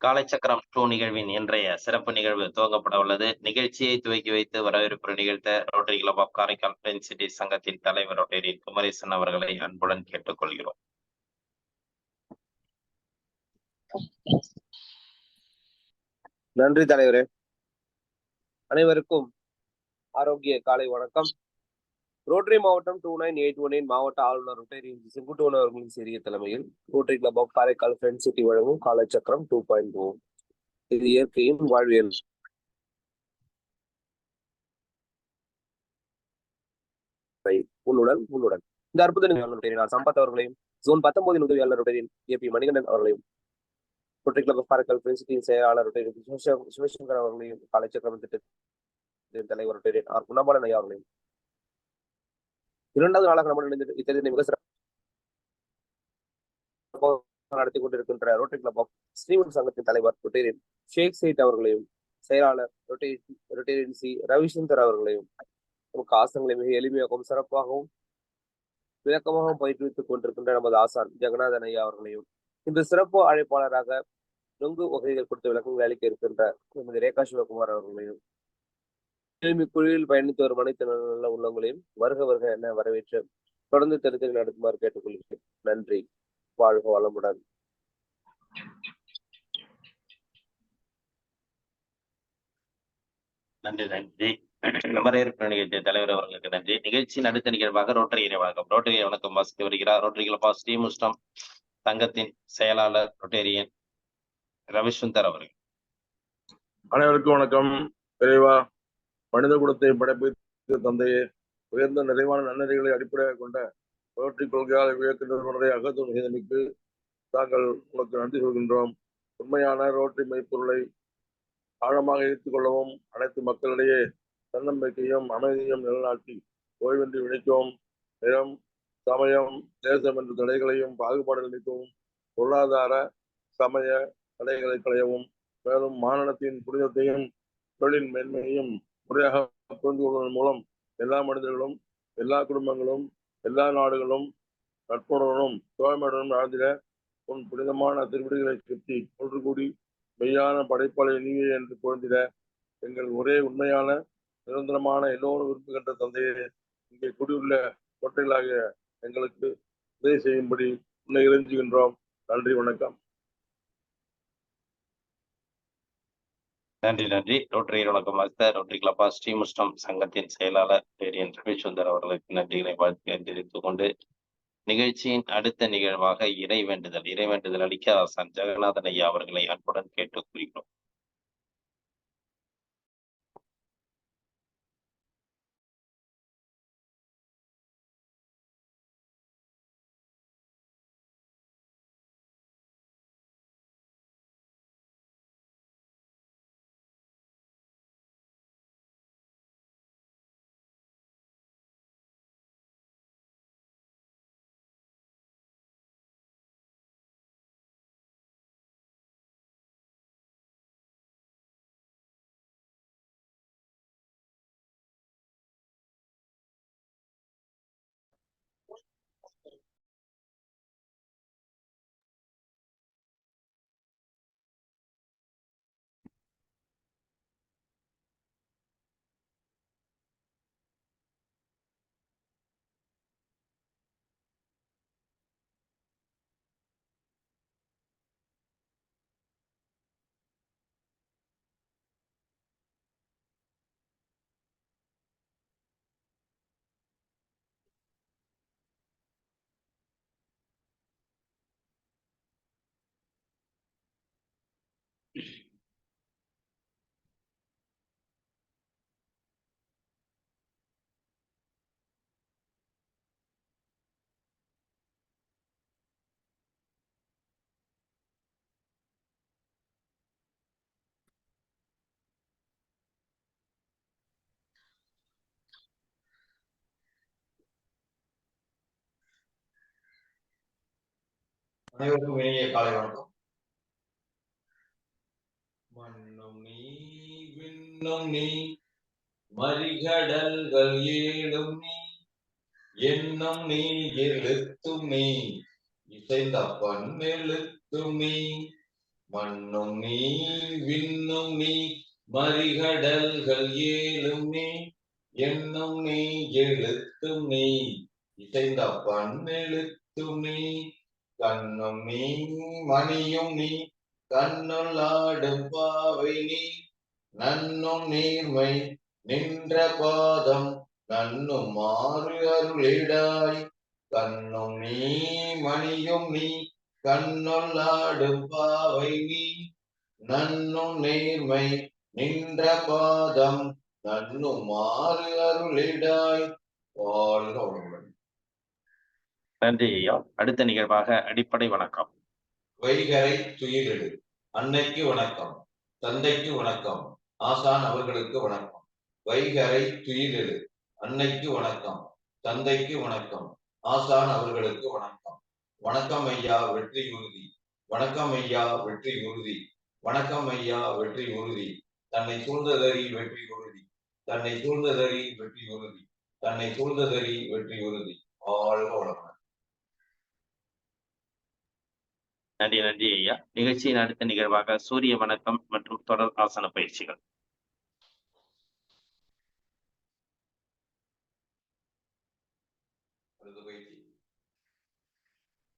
காலைச்சக்கரம் 2 நிகழ்வின் இன்றைய சிறப்பு நிகழ்வு துவங்கப்பட உள்ளது. நிகழ்ச்சியை துவக்கி வைத்து வரவேற்புரை நிகழ்த்த rotary club of Karaikal friend city சங்கத்தின் தலைவர் ரோட்டரி குமரேசன் அவர்களை அன்புடன் கேட்டுக்கொள்கிறோம். நன்றி தலைவரே. அனைவருக்கும் ஆரோக்கிய காலை வணக்கம். ரோட்டரி மாவட்டம் 2981 மாவட்ட ஆளுநர் ரோட்டரி செங்குட்டுவன் அவர்களின் சிறிய தலைமையில் rotary club of Karaikal friend city வழங்கும் காலைச்சக்கரம் 2.0. இது இயற்கையின் வாழ்வியல். உன்னுடன் இந்த அற்புத சம்பத் அவர்களையும் ஜோன் 19 உதவியாளர் ரோட்டரியின் ஏபி மணிகண்டன் அவர்களையும் Rotary club of Karaikal friend சிட்டியின் செயலாளர் ரோட்டரி சிவசங்கர் அவர்களையும் காலைச்சக்கரம் திட்டத்தின் தலைவர் ரோட்டரி ஆர் குணபாலன் ஐயா அவர்களையும் இரண்டாவது நாளாக நம்முடன் இத்தகைய மிக சிறப்பாக நடத்தி கொண்டிருக்கின்ற ரோட்டரி கிளப் ஆஃப் ஸ்ரீமன் சங்கத்தின் தலைவர் ரோட்டரியன் ஷேக் சைட் அவர்களையும் செயலாளர் ரோட்டரியன் சி ரவிசங்கர் அவர்களையும் நமக்கு ஆசனங்களை மிக எளிமையாகவும் சிறப்பாகவும் விளக்கமாகவும் பயிற்றுவித்துக் கொண்டிருக்கின்ற நமது ஆசான் ஜெகநாதன் ஐயா அவர்களையும் இந்த சிறப்பு அழைப்பாளராக நொங்கு வகைகள் கொடுத்த விளக்கங்கள் அளிக்க இருக்கின்ற நமது ரேகா சிவகுமார் அவர்களையும் குழுவில் பயணித்து வரும் அனைத்து நல்ல உள்ளங்களையும் வருக என வரவேற்று தொடர்ந்து தெரிந்து நடத்துமாறு கேட்டுக்கொள்கிறேன். நன்றி. வாழ்க வளமுடன். நன்றி. வரவேற்பு நிகழ்ச்சி தலைவர் அவர்களுக்கு நன்றி. நிகழ்ச்சியின் அடுத்த நிகழ்வாக ரோட்டரி வணக்கம். ரோட்டரி வணக்கம் வாசித்து வருகிறார் ரோட்டரி கிளப் ஆஃப் ஸ்ரீமுஷ்டம் சங்கத்தின் செயலாளர் ரோட்டரியன் ரவிசுந்தர் அவர்கள். அனைவருக்கும் வணக்கம். விரைவா மனித குலத்தை படைப்பித்த தந்தையே, உயர்ந்த நிறைவான நன்னறிகளை அடிப்படையாக கொண்ட ரோட்டரி கொள்கையால் இயக்குநர்களுடைய அகத்துவம் செய்தமைக்கு தாங்கள் உனக்கு நன்றி சொல்கின்றோம். உண்மையான ரோட்டரி மெய்ப்பொருளை ஆழமாக ஈர்த்து கொள்ளவும், அனைத்து மக்களிடையே தன்னம்பிக்கையும் அமைதியும் நிலநாட்டி ஓய்வின்றி உழைக்கவும், நிலம், சமயம், தேசம் என்ற தடைகளையும் பாகுபாடுகள் நீக்கவும், பொருளாதார சமய தடைகளை களையவும், மேலும் மாநிலத்தின் புனிதத்தையும் தொழிலின் மேன்மையையும் முறையாக புரிந்து கொள்வதன் மூலம் எல்லா மனிதர்களும், எல்லா குடும்பங்களும், எல்லா நாடுகளும் நட்புணர்வுடன் தோழமையுடனும் வாழ்ந்திட உன் புனிதமான திருவிடிகளை சுற்றி ஒன்று கூடி மெய்யான படைப்பாளை நீயே என்று பொருந்திட எங்கள் ஒரே உண்மையான நிரந்தரமான எல்லோரும் விரும்புகின்ற தந்தையே, இங்கே குடியுள்ள கொட்டைகளாகிய எங்களுக்கு உதவி செய்யும்படி உன்னை இறைஞ்சுகின்றோம். நன்றி, வணக்கம். நன்றி. ரோட்டரி வணக்கம் வாசித்த ரோட்டரி கிளப் ஆஃப் ஸ்ரீமுஷ்டம் சங்கத்தின் செயலாளர் ரோட்டரியன் ரவிசுந்தர் அவர்களுக்கு நன்றிகளை வாழ்த்து தெரிவித்துக் கொண்டு நிகழ்ச்சியின் அடுத்த நிகழ்வாக இறைவேண்டுதல் அளிக்க ஆசான் ஜெகநாதன் ஐயா அவர்களை அன்புடன் கேட்டுக் கொள்கிறோம். அனைவருக்கும் இனிய காலை வணக்கம். மண்ணும் நீ விண்ணும் நீ மறிகடல்கள் ஏழும் நீ எண்ணம் நீ எழுத்தும் நீ இசைந்த பண்ணெழுத்தும் நீ மண்ணும் நீ விண்ணும் நீ மறிகடல்கள் ஏழும் நீ எண்ணும் நீ எழுத்தும் நீ இசைந்த பண்ணெழுத்தும் நீ கண்ணும் நீ மணியும் நீ கண்ணுள் ஆடும் பாவை நீ நன்னும் நீர்மை நின்ற பாதம் நன்னும் மாறு அருளிடாய் கண்ணும் நீ மணியும் நீ கண்ணுள் ஆடும் பாவை நீ நன்னும் நேர்மை நின்ற பாதம் நன்னும் மாறு அருளிடாய் வாழ்க வளமுடன். நன்றி ஐயா. அடுத்த நிகழ்வாக அடிப்படை வணக்கம். வைகரை துயிலெடு. அன்னைக்கு வணக்கம், தந்தைக்கு வணக்கம், ஆசான் அவர்களுக்கு வணக்கம். வைகரை துயிலெடு. அன்னைக்கு வணக்கம், தந்தைக்கு வணக்கம், ஆசான் அவர்களுக்கு வணக்கம். வணக்கம் ஐயா, வெற்றி உறுதி. வணக்கம் ஐயா, வெற்றி உறுதி. வணக்கம் ஐயா, வெற்றி உறுதி. தன்னை சூழ்ந்ததறி வெற்றி உறுதி. தன்னை சூழ்ந்ததறி வெற்றி உறுதி. தன்னை சூழ்ந்ததறி வெற்றி உறுதி. வாழ்க வளமுடன். நன்றி நன்றி ஐயா. நிகழ்ச்சியின் அடுத்த நிகழ்வாக சூரிய வணக்கம் மற்றும் தொடர் ஆசன பயிற்சிகள்.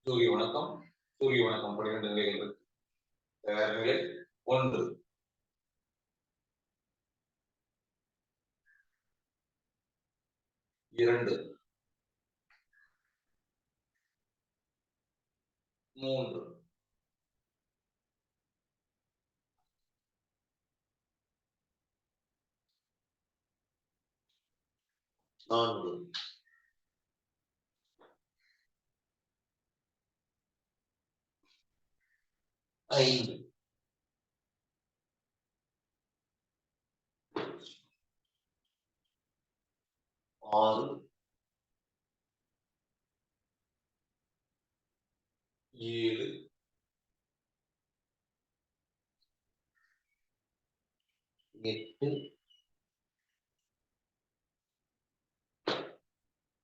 சூரிய வணக்கம். சூரிய வணக்கம் 12 நிலைகள். தயார் நிலை 1. இரண்டு, 3, 4, 5, 6, 7, 8,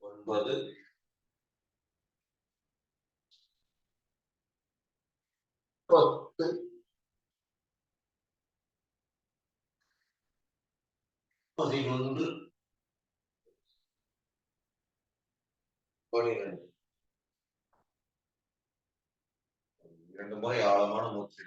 9, 10, 11, 12. 2 முறை ஆழமான மூச்சு.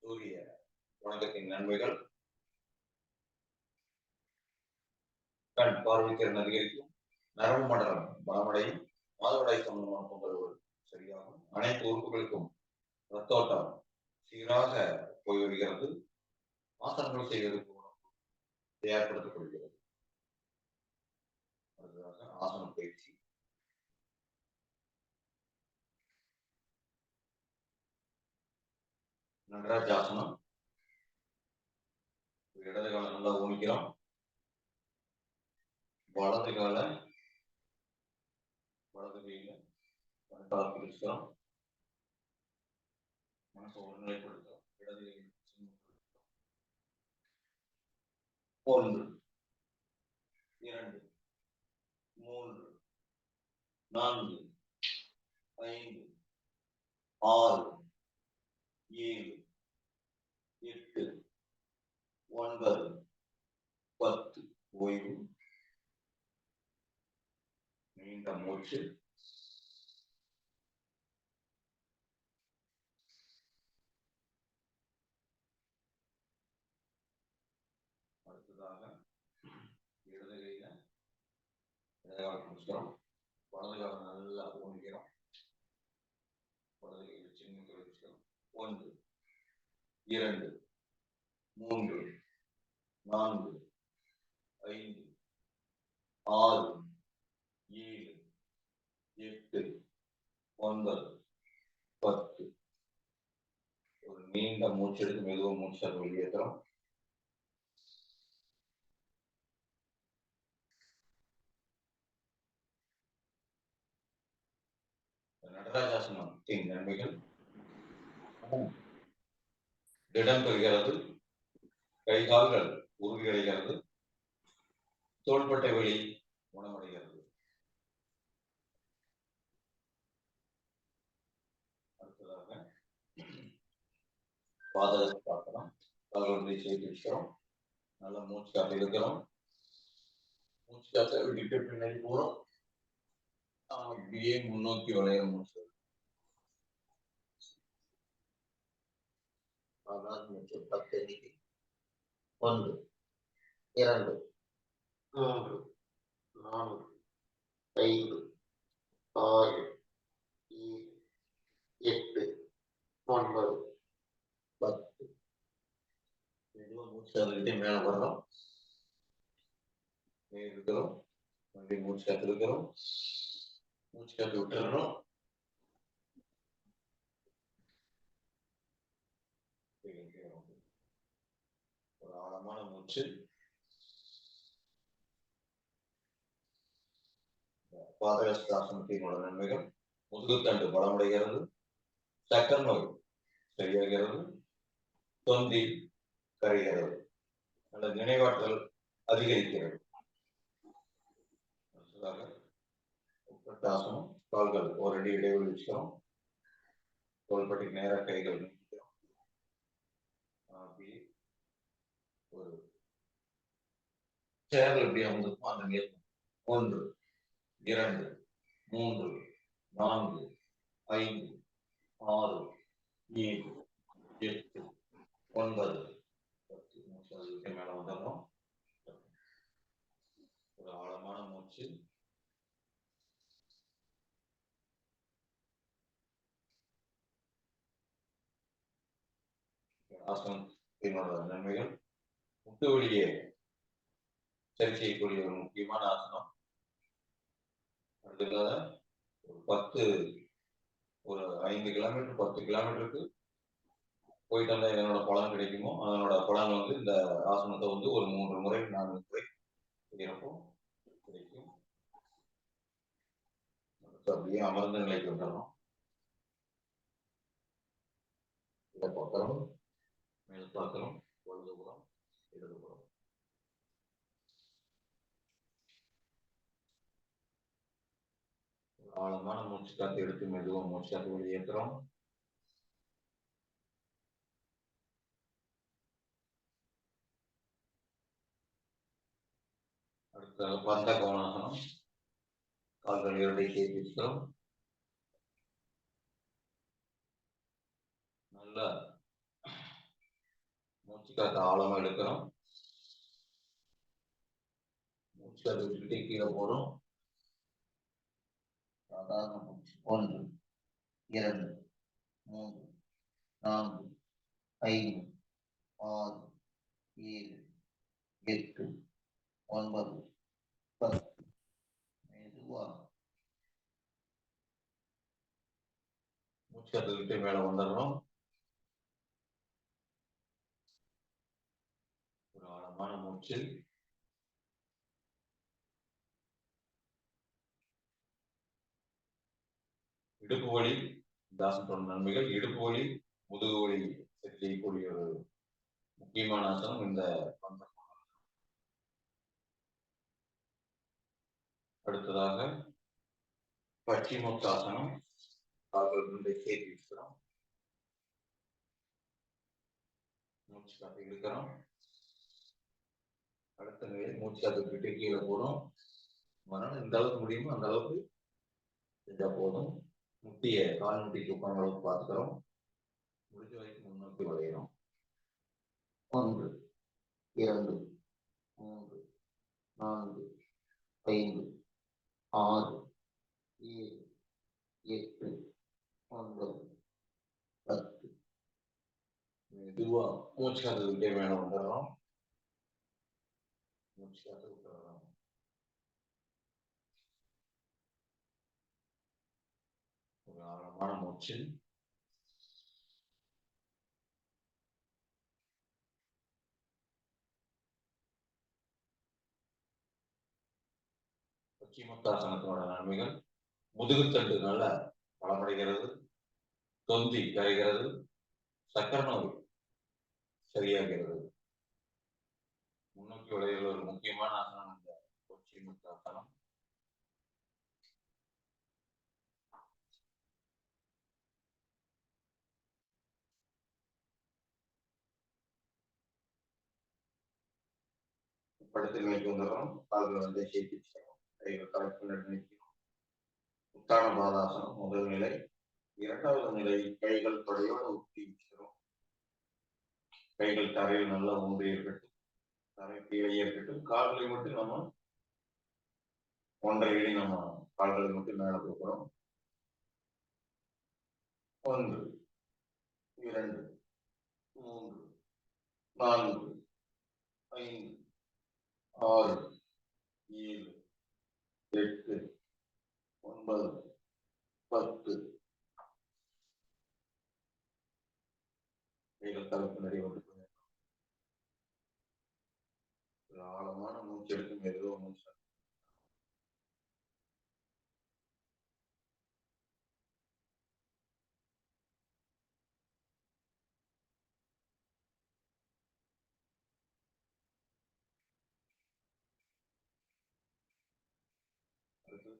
சூரிய வணக்கத்தின் நன்மைகள்: கண் பார்வை திறன் அதிகரிக்கும், நரம்பு மண்டலம் பலமடையும், மாதவிடாய் சம்பந்தமான தொந்தரவுகள் சரியாகும், அனைத்து உறுப்புகளுக்கும் ரத்தோட்டம் சீராக போய் வருகிறது, ஆசனங்கள் செய்வதற்கு தயார்படுத்தப்படுகிறது. அடுத்ததாக ஆசன பயிற்சி. நடராஜாசனம். இடது காலை நல்லா ஊனிக்கிறோம், வலது காலை வலது கையில கால் பிடிச்சிக்கிறோம், மனசை ஒருநிலைப்படுத்துறோம். இடது கையில் 1, 2, 3, 4, 5, 6, 7, 8, 9, 10. ஓய்வு. நீண்ட மூச்சு. அடுத்ததாக இடது கையில இடது காலை பிடிச்சிக்கிறோம், வலது காலை நல்லா ஊனிக்கிறோம், வலது கையில சின்ன பிடிச்சிக்கிறோம். 1, 2, 3, 4, 5, 6, 7, 8, 9, 10. ஒரு நீண்ட மூச்சு எடுத்து மெதுவா மூச்சு வெளியேற்றுறோம். நடராஜாசனத்தின் நன்மைகள்: திடம் பெறுகிறது, கை கால்கள் உறுதியடைகிறது. தோள்பட்டை வலி குணமடைகிறது. அடுத்ததாக பாதகத்தை பார்க்கலாம். கால்களை சேர்த்து வச்சுக்கிறோம். நல்லா மூச்சு காத்து இருக்கிறோம். மூச்சு காத்த விட்டு பின்னாடி போறோம். அப்படியே முன்னோக்கி வளைய மூச்சு. மூச்சு 10 எண்ணிக்கை. 1 2 3 4 5 6 7 8 9 10. மூச்சு காத்துக்கிட்டே மேல வர்றோம். இருக்கிறோம். மறுபடியும் மூச்சு காத்து இருக்கிறோம். மூச்சு காத்து விட்டுறோம். ஒரு ஆழமான மூச்சு. பாதகஸ்தாசனத்தினோட நன்மைகள்: முதுகுத்தண்டு பலமடைகிறது, சக்கர நோய் சரியாகிறது, தொந்தி கரைகிறது, நல்ல நினைவாற்றல் அதிகரிக்கிறது. உட்கட்டாசனம். கால்கள் ஒரு அடி இடைவெளி வச்சுக்கிறோம். தோள்பட்டி நேர கைகள் நீக்கிறோம். அப்படியே ஒரு சேர்ல எப்படி அமர்ந்திருக்கும் அந்த நேரம். 1 2 3 4 5 6 7 8 9 10. மேல வந்துடணும். ஒரு ஆழமான மூச்சு. ஆசனத்தினோட நன்மைகள்: முட்டு வலியை சரி செய்யக்கூடிய ஒரு முக்கியமான ஆசனம். அடுத்ததாக ஒரு 5 கிலோமீட்டர் 10 கிலோமீட்டருக்கு போயிட்டு வந்தா என்னோட பலன் கிடைக்குமோ அதனோட பலன் வந்து இந்த ஆசனத்தை வந்து ஒரு 3 முறை 4 முறை செய்யறப்போ கிடைக்கும். அப்படியே அமர்ந்த நிலைக்கு வந்துடணும். இதை பார்க்கிறோம், மேல் பார்க்கிறோம், வலதுபுறம் இடதுபுறம். ஆழமான மூச்சு காத்து எடுத்து மெதுவா மூச்சு காத்து வெளியேற்றுறோம். அடுத்த பந்த கோணாசனம். கால்கள் 2 சேர்த்து வச்சுக்கிறோம். நல்லா மூச்சு காத்து ஆழமா எடுக்கிறோம். மூச்சு காத்து விட்டுக்கிட்டே கீழே போறோம். சாதாரண மூச்சு. 1 2 3 4 5 6 7 8 9 10. மெதுவா மூச்சு காத்துக்கிட்டே மேல வந்துடுறோம். ஒரு ஆழமான மூச்சு. இடுப்பு வலி தாசனத்தோட நன்மைகள்: இடுப்பு வலி முதுகு வலி சரி செய்யக்கூடிய ஒரு முக்கியமான ஆசனம் இந்த பந்தம். அடுத்ததாக பச்சிமோத்தாசனம். கால்கள் 2 சேர்த்து வச்சுக்கிறோம். மூச்சு காத்து இழுக்கிறோம். அடுத்த நிலை மூச்சு காத்து விட்டு கீழே போறோம். இந்த அளவுக்கு முடியுமோ அந்த அளவுக்கு செஞ்சா போதும். முட்டிய கால் முட்டி தூக்கம் அளவுக்கு பார்த்துக்கிறோம். முடிஞ்ச வரைக்கும் முன்னோக்கி வளைகிறோம். 1 2 3 4 5 6 7 8 9 10. மெதுவா மூச்சு காத்து விட்டே மேல வந்துடுறோம். மூச்சு காத்து விட்டுறோம். ஒரு ஆழமான மூச்சு. பச்சிமோத்தாசனத்தோட நன்மைகள்: முதுகுத்தண்டு நல்ல பலமடைகிறது, தொந்தி கரைகிறது, சக்கர நோய் சரியாகிறது, நோக்கி விளையாடுற ஒரு முக்கியமான ஆசனம் இந்த கொச்சி முத்தாசனம். படுத்து நிலைக்கு வந்துடுறோம். கால்கள் வந்து சேர்த்து கைகள் கரெக்ட் பண்ணி நிற்கிறோம். உத்தான பாதாசனம் முதல் நிலை. இரண்டாவது நிலை கைகள் தொடையோடு ஊற்றி வச்சுக்கிறோம். கைகள் தரையில் நல்லா ஊன்றி இருக்கட்டும், தரை கீழே இருக்கட்டும். கால்களை மட்டும் நம்ம 1.5 அடி நம்ம கால்களை மட்டும் மேல போகிறோம். 1 2 3 4 5 6 7 8 9 10. கைகள் தலைப்பு நிறைய வந்து ஆழமான மூச்சு எடுத்து மெதுவாக மூச்சு.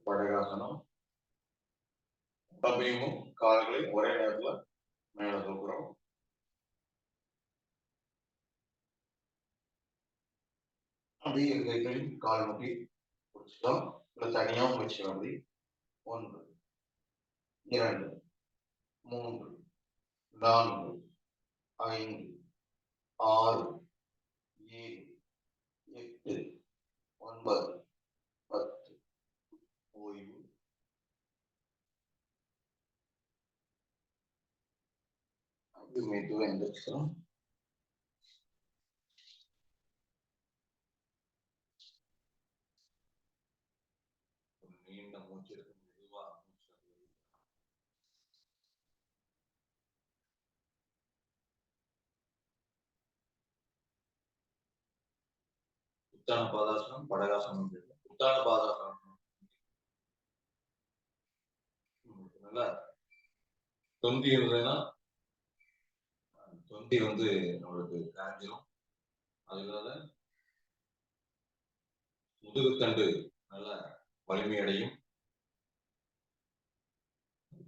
படகாசனம். உடம்பையும் கால்களையும் ஒரே நேரத்துல மேல தூக்குறோம். அப்படியே கைகளையும் கால் முட்டி பிடிச்சிட்டோம். இல்லை தனியாகவும் வச்சுக்கலாம். அப்படி 1 2 3 4 5 6 7 8 9 10. ஓய்வு. அது மெதுவாக எந்திரிச்சிடும். நீண்ட மூச்சு எடுத்து மெதுவா உத்தான பாதாசனம், படகாசனம். உத்தான பாதாசனம் நல்லா தொந்தி இருந்ததுன்னா தொந்தி வந்து நம்மளுக்கு காஞ்சிடும். அதனால முதுகுத்தண்டு நல்ல வலிமை அடையும்.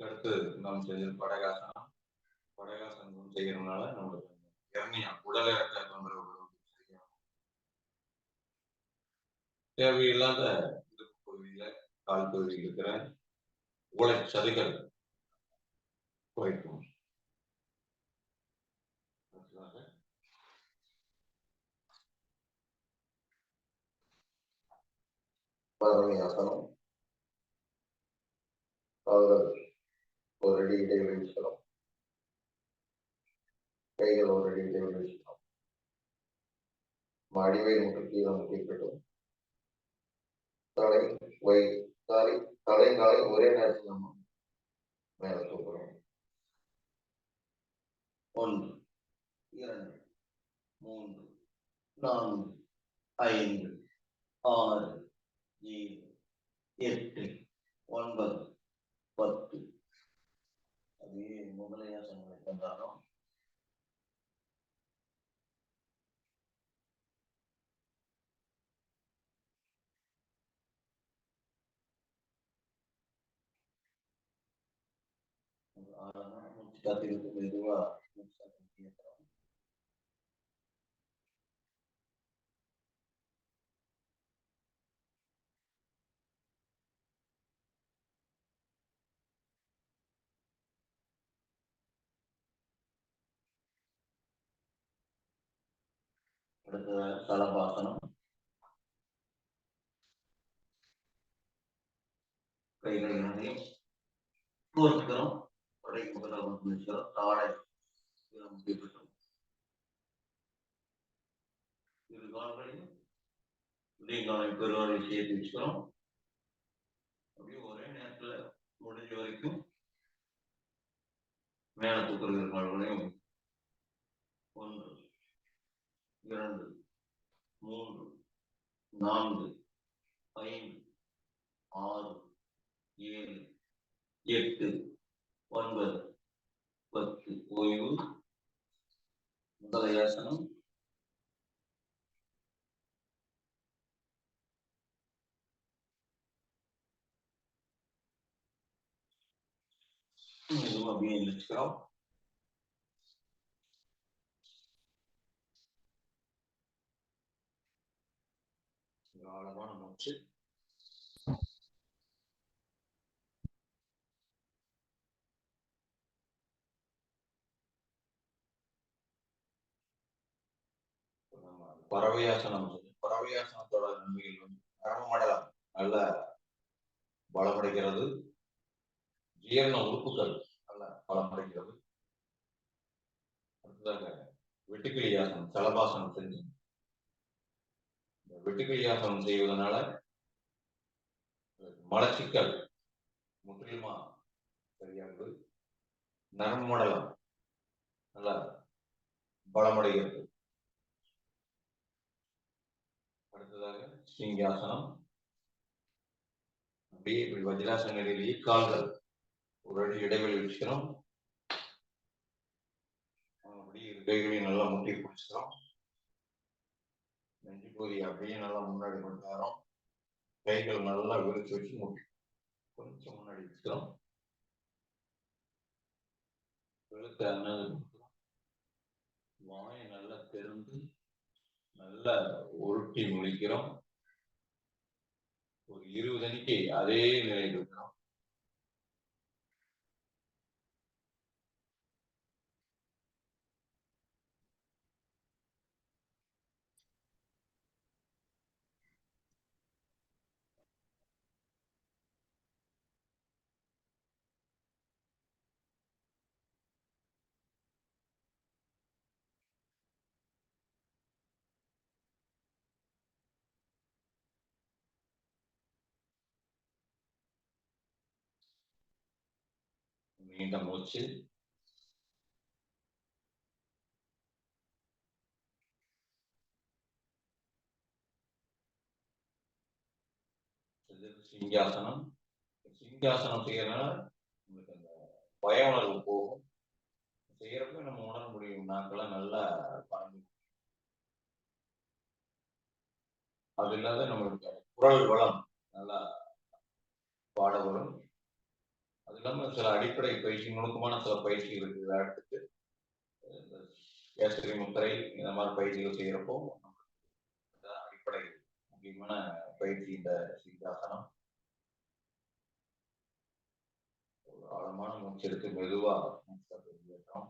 அடுத்து நாம் செய்ய படகாசனம். படகாசனம் செய்யறதுனால நம்மளுக்கு இறங்கியா உடல் இறக்க தொந்தரவு தேவையில்லாத பகுதியில கால் பகுதியில் இருக்கிற உலை சதைகள் குறைக்கும். ஆசனம். கால்கள் 1 அடி இடைவெளி வச்சுக்கிறோம். கைகள் 1 அடி இடைவெளி வச்சுக்கிறோம். அடிவயிறு மட்டும் கீழே முட்டிக்கட்டும். தலை காலை ஒரே நேரத்தில் நம்ம மேல தூக்குறோம். 1 2 3 4 5 6 7 8 9 10. அதே முதலையாசனங்களை தந்தாலும் மூச்சு காத்திருக்கு மெதுவா அடுத்த தலபாசனம். கைகள் இரண்டையும் கோர்க்கிறோம். தொடை முதல்ல வந்து நிற்கிறோம். தாடை முட்டிவிட்டோம். இரு கால்களையும் பெருவாரை சேர்த்து வச்சுக்கிறோம். அப்படியே ஒரே நேரத்துல முடிஞ்ச வரைக்கும் மேல தூக்குற கால்களையும் 1 2 3 4 5 6 7 8 9 10. ஓய்வு. முதலையாசனம். மூச்சும் அப்படியே இழுச்சுக்கிறோம். ஆழமான மூச்சு. பறவையாசனம். பறவையாசனத்தோட நன்மைகள் வந்து நரம்பு நல்ல பலமடைகிறது. ஜீரண உறுப்புகள் நல்ல பலமடைகிறது. அடுத்ததாக வெட்டுக்கிளியாசனம், தலபாசனம் செஞ்சு வெட்டுக்கிளியாசனம் செய்வதனால மலச்சிக்கல் முற்றிலுமா சரியாகுது. நரம்பு மண்டலம் நல்ல பலமடைகிறது. அடுத்ததாக சிங்காசனம். அப்படியே இப்படி வஜ்ராசன நிலையிலேயே கால்கள் ஒரு அடி இடைவெளி வச்சுக்கிறோம். அப்படியே கைகளையும் நல்லா முட்டி பிடிச்சிக்கிறோம். நெஞ்சு பகுதி அப்படியே நல்லா முன்னாடி கொண்டு வரோம். கைகள் நல்லா விரிச்சு வச்சு முட்டி கொஞ்சம் முன்னாடி வச்சுக்கிறோம். வெளுத்த வாயை நல்லா திறந்து நல்லா உருட்டி முடிக்கிறோம். ஒரு 20 அடிக்கு அதே நிலையில் இருக்கிறோம். நீண்ட மூச்சு. சிங்காசனம். சிங்காசனம் செய்யறதுனால உங்களுக்கு அந்த பய உணர்வு போகும். செய்யறப்ப நம்ம உணர முடியும் நாக்கெல்லாம் நல்லா பறந்து. அது இல்லாத நம்மளுக்கு குரல் வளம் நல்லா பாட வரும். அது இல்லாம சில அடிப்படை பயிற்சி, நுணுக்கமான சில பயிற்சிகள் இருக்குது. அடுத்துட்டு கேசரி முத்திரை இந்த மாதிரி பயிற்சிகள் செய்யறப்போ அடிப்படை முக்கியமான பயிற்சி இந்த சிங்காசனம். ஆழமான மூச்சு எடுத்து மெதுவா வெளியேற்றோம்.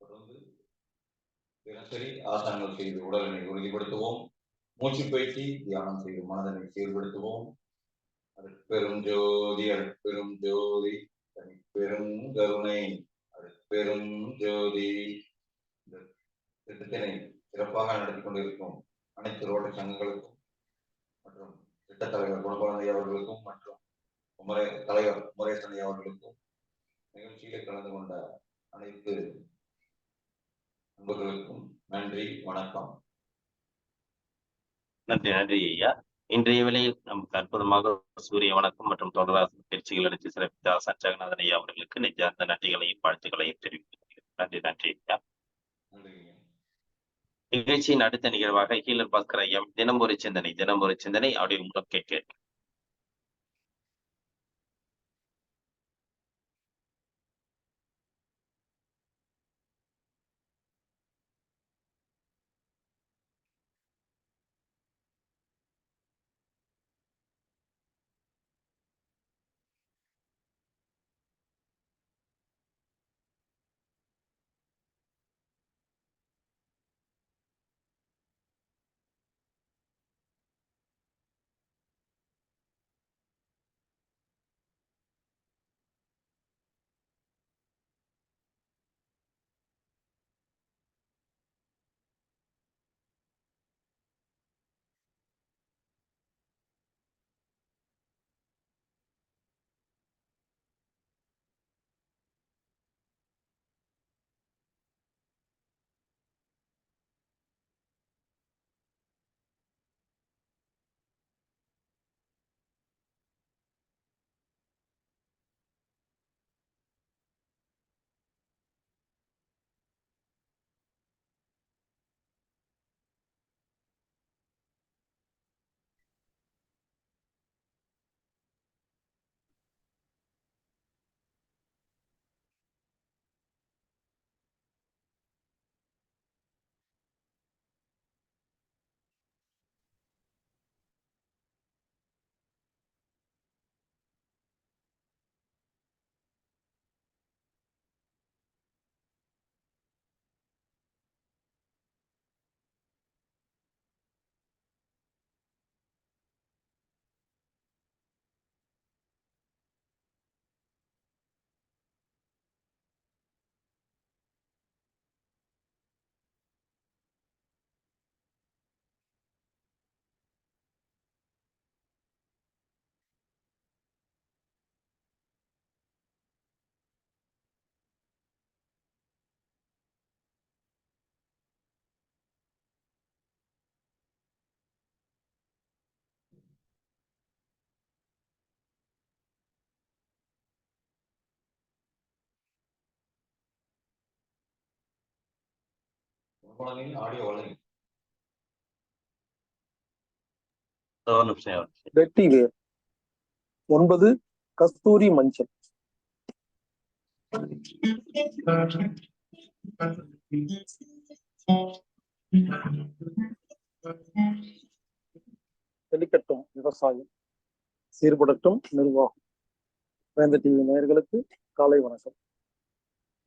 தொடர்ந்து தினசரி ஆசனங்கள் செய்து உடலினை உறுதிப்படுத்துவோம். மூச்சு பயிற்சி தியானம் செய்து மனதனை சீர்படுத்துவோம். அருட்பெரும் ஜோதி, அருட்பெரும் ஜோதி, தனிப்பெரும் கருணை, அருட்பெரும் ஜோதி. இந்த திட்டத்தினை சிறப்பாக நடத்தி கொண்டிருக்கும் அனைத்து ரோட்ட சங்கங்களுக்கும் மற்றும் திட்ட தலைவர் குணகுழந்தை அவர்களுக்கும் மற்றும் தலைவர் குமரேசனை அவர்களுக்கும் நிகழ்ச்சியில் கலந்து கொண்ட அனைத்து நண்பர்களுக்கும் நன்றி, வணக்கம். நன்றி நன்றி ஐயா. இன்றைய வேளையில் நமக்கு அற்புதமாக சூரிய வணக்கம் மற்றும் தொடராசன பயிற்சிகள் அளித்து சிறப்பித்த ஆசான் ஜெகநாதன் ஐயா அவர்களுக்கு நெஞ்சார்ந்த நன்றிகளையும் வாழ்த்துக்களையும் தெரிவிக்கிறேன். நன்றி நன்றி ஐயா. நிகழ்ச்சியின் அடுத்த நிகழ்வாக ஹீலர் பாஸ்கர் ஐயா தினம் ஒரு சிந்தனை ஆடியோ மூலம் கேட்க ஆடியோ வளரும். ஒரு நிமிஷம். வெட்டி வேர். 9 கஸ்தூரி மஞ்சள். செழிக்கட்டும் விவசாயம், சீர்படட்டும் நிர்வாகம். வேந்த டிவி நேயர்களுக்கு காலை வணக்கம்.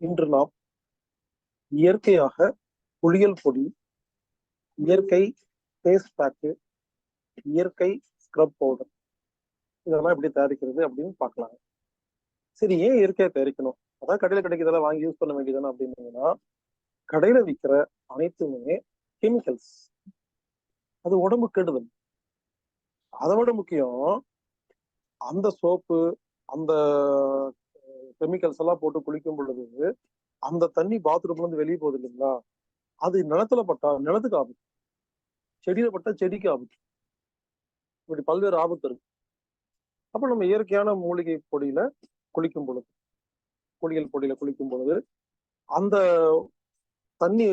இன்று நாம் இயற்கையாக புளியல் பொடி, இயற்கை ஃபேஸ் பேக்கு, இயற்கை ஸ்க்ரப் பவுடர் இதெல்லாம் எப்படி தயாரிக்கிறது அப்படின்னு பார்க்கலாம். சரி, ஏன் இயற்கையா தயாரிக்கணும்? அதான் கடையில கிடைக்கிறதெல்லாம் வாங்கி யூஸ் பண்ண வேண்டியதானே அப்படின்னீங்கன்னா, கடையில விற்கிற அனைத்துமே கெமிக்கல்ஸ். அது உடம்பு கெடுதல். அதை விட முக்கியம், அந்த சோப்பு அந்த கெமிக்கல்ஸ் எல்லாம் போட்டு குளிக்கும் பொழுது அந்த தண்ணி பாத்ரூம்ல இருந்து வெளியே போகுது இல்லைங்களா, அது நிலத்துல பட்டா நிலத்துக்கு ஆபத்து, செடியில பட்டா செடிக்கு ஆபத்து, இப்படி பல்வேறு ஆபத்து இருக்கு. அப்ப நம்ம இயற்கையான மூலிகை பொடியில குளிக்கும் பொழுது, குளியல் பொடியில குளிக்கும் பொழுது அந்த தண்ணி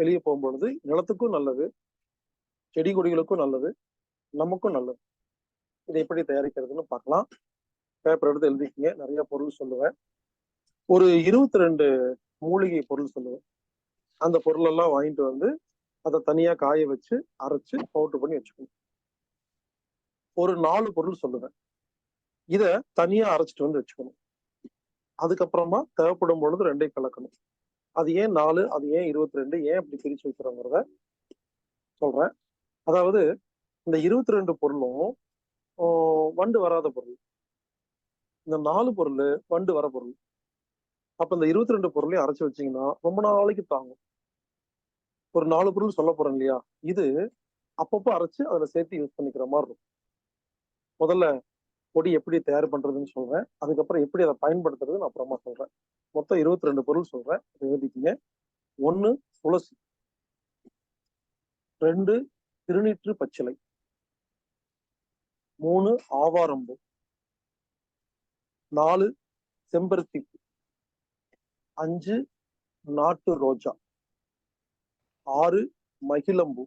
வெளியே போகும் பொழுது நிலத்துக்கும் நல்லது, செடி கொடிகளுக்கும் நல்லது, நமக்கும் நல்லது. இதை எப்படி தயாரிக்கிறதுன்னு பார்க்கலாம். பேப்பர் எடுத்து எழுதிக்கிங்க. நிறைய பொருள் சொல்லுவேன். ஒரு 22 மூலிகை பொருள் சொல்லுவேன். அந்த பொருள் எல்லாம் வாங்கிட்டு வந்து அதை தனியா காய வச்சு அரைச்சு பவுடர் பண்ணி வச்சுக்கணும். ஒரு 4 பொருள் சொல்லுவேன். இத தனியா அரைச்சிட்டு வந்து வச்சுக்கணும். அதுக்கப்புறமா தேவைப்படும் பொழுது 2ஐயும் கலக்கணும். அது ஏன் 4, அது ஏன் 22, ஏன் அப்படி பிரிச்சு வைக்கிறோங்கிறத சொல்றேன். அதாவது இந்த 22 பொருளும் வண்டு வராத பொருள், இந்த 4 பொருள் வண்டு வர பொருள். அப்ப இந்த 22 பொருளையும் அரைச்சு வச்சீங்கன்னா ரொம்ப நாளைக்கு தாங்கும். ஒரு 4 பொருள் சொல்ல போறேன் இல்லையா, இது அப்பப்போ அரைச்சு அதுல சேர்த்து யூஸ் பண்ணிக்கிற மாதிரி இருக்கும். முதல்ல பொடி எப்படி தயார் பண்றதுன்னு சொல்றேன். அதுக்கப்புறம் எப்படி அதை பயன்படுத்துறதுன்னு அப்புறமா சொல்றேன். மொத்தம் 22 பொருள் சொல்றேன், எழுதிக்கிங்க. 1 துளசி, 2 திருநீற்று பச்சிலை, 3 ஆவாரம்பூ, 4 செம்பருத்தி பூ, 5 நாட்டு ரோஜா, 6 மகிழம்பூ,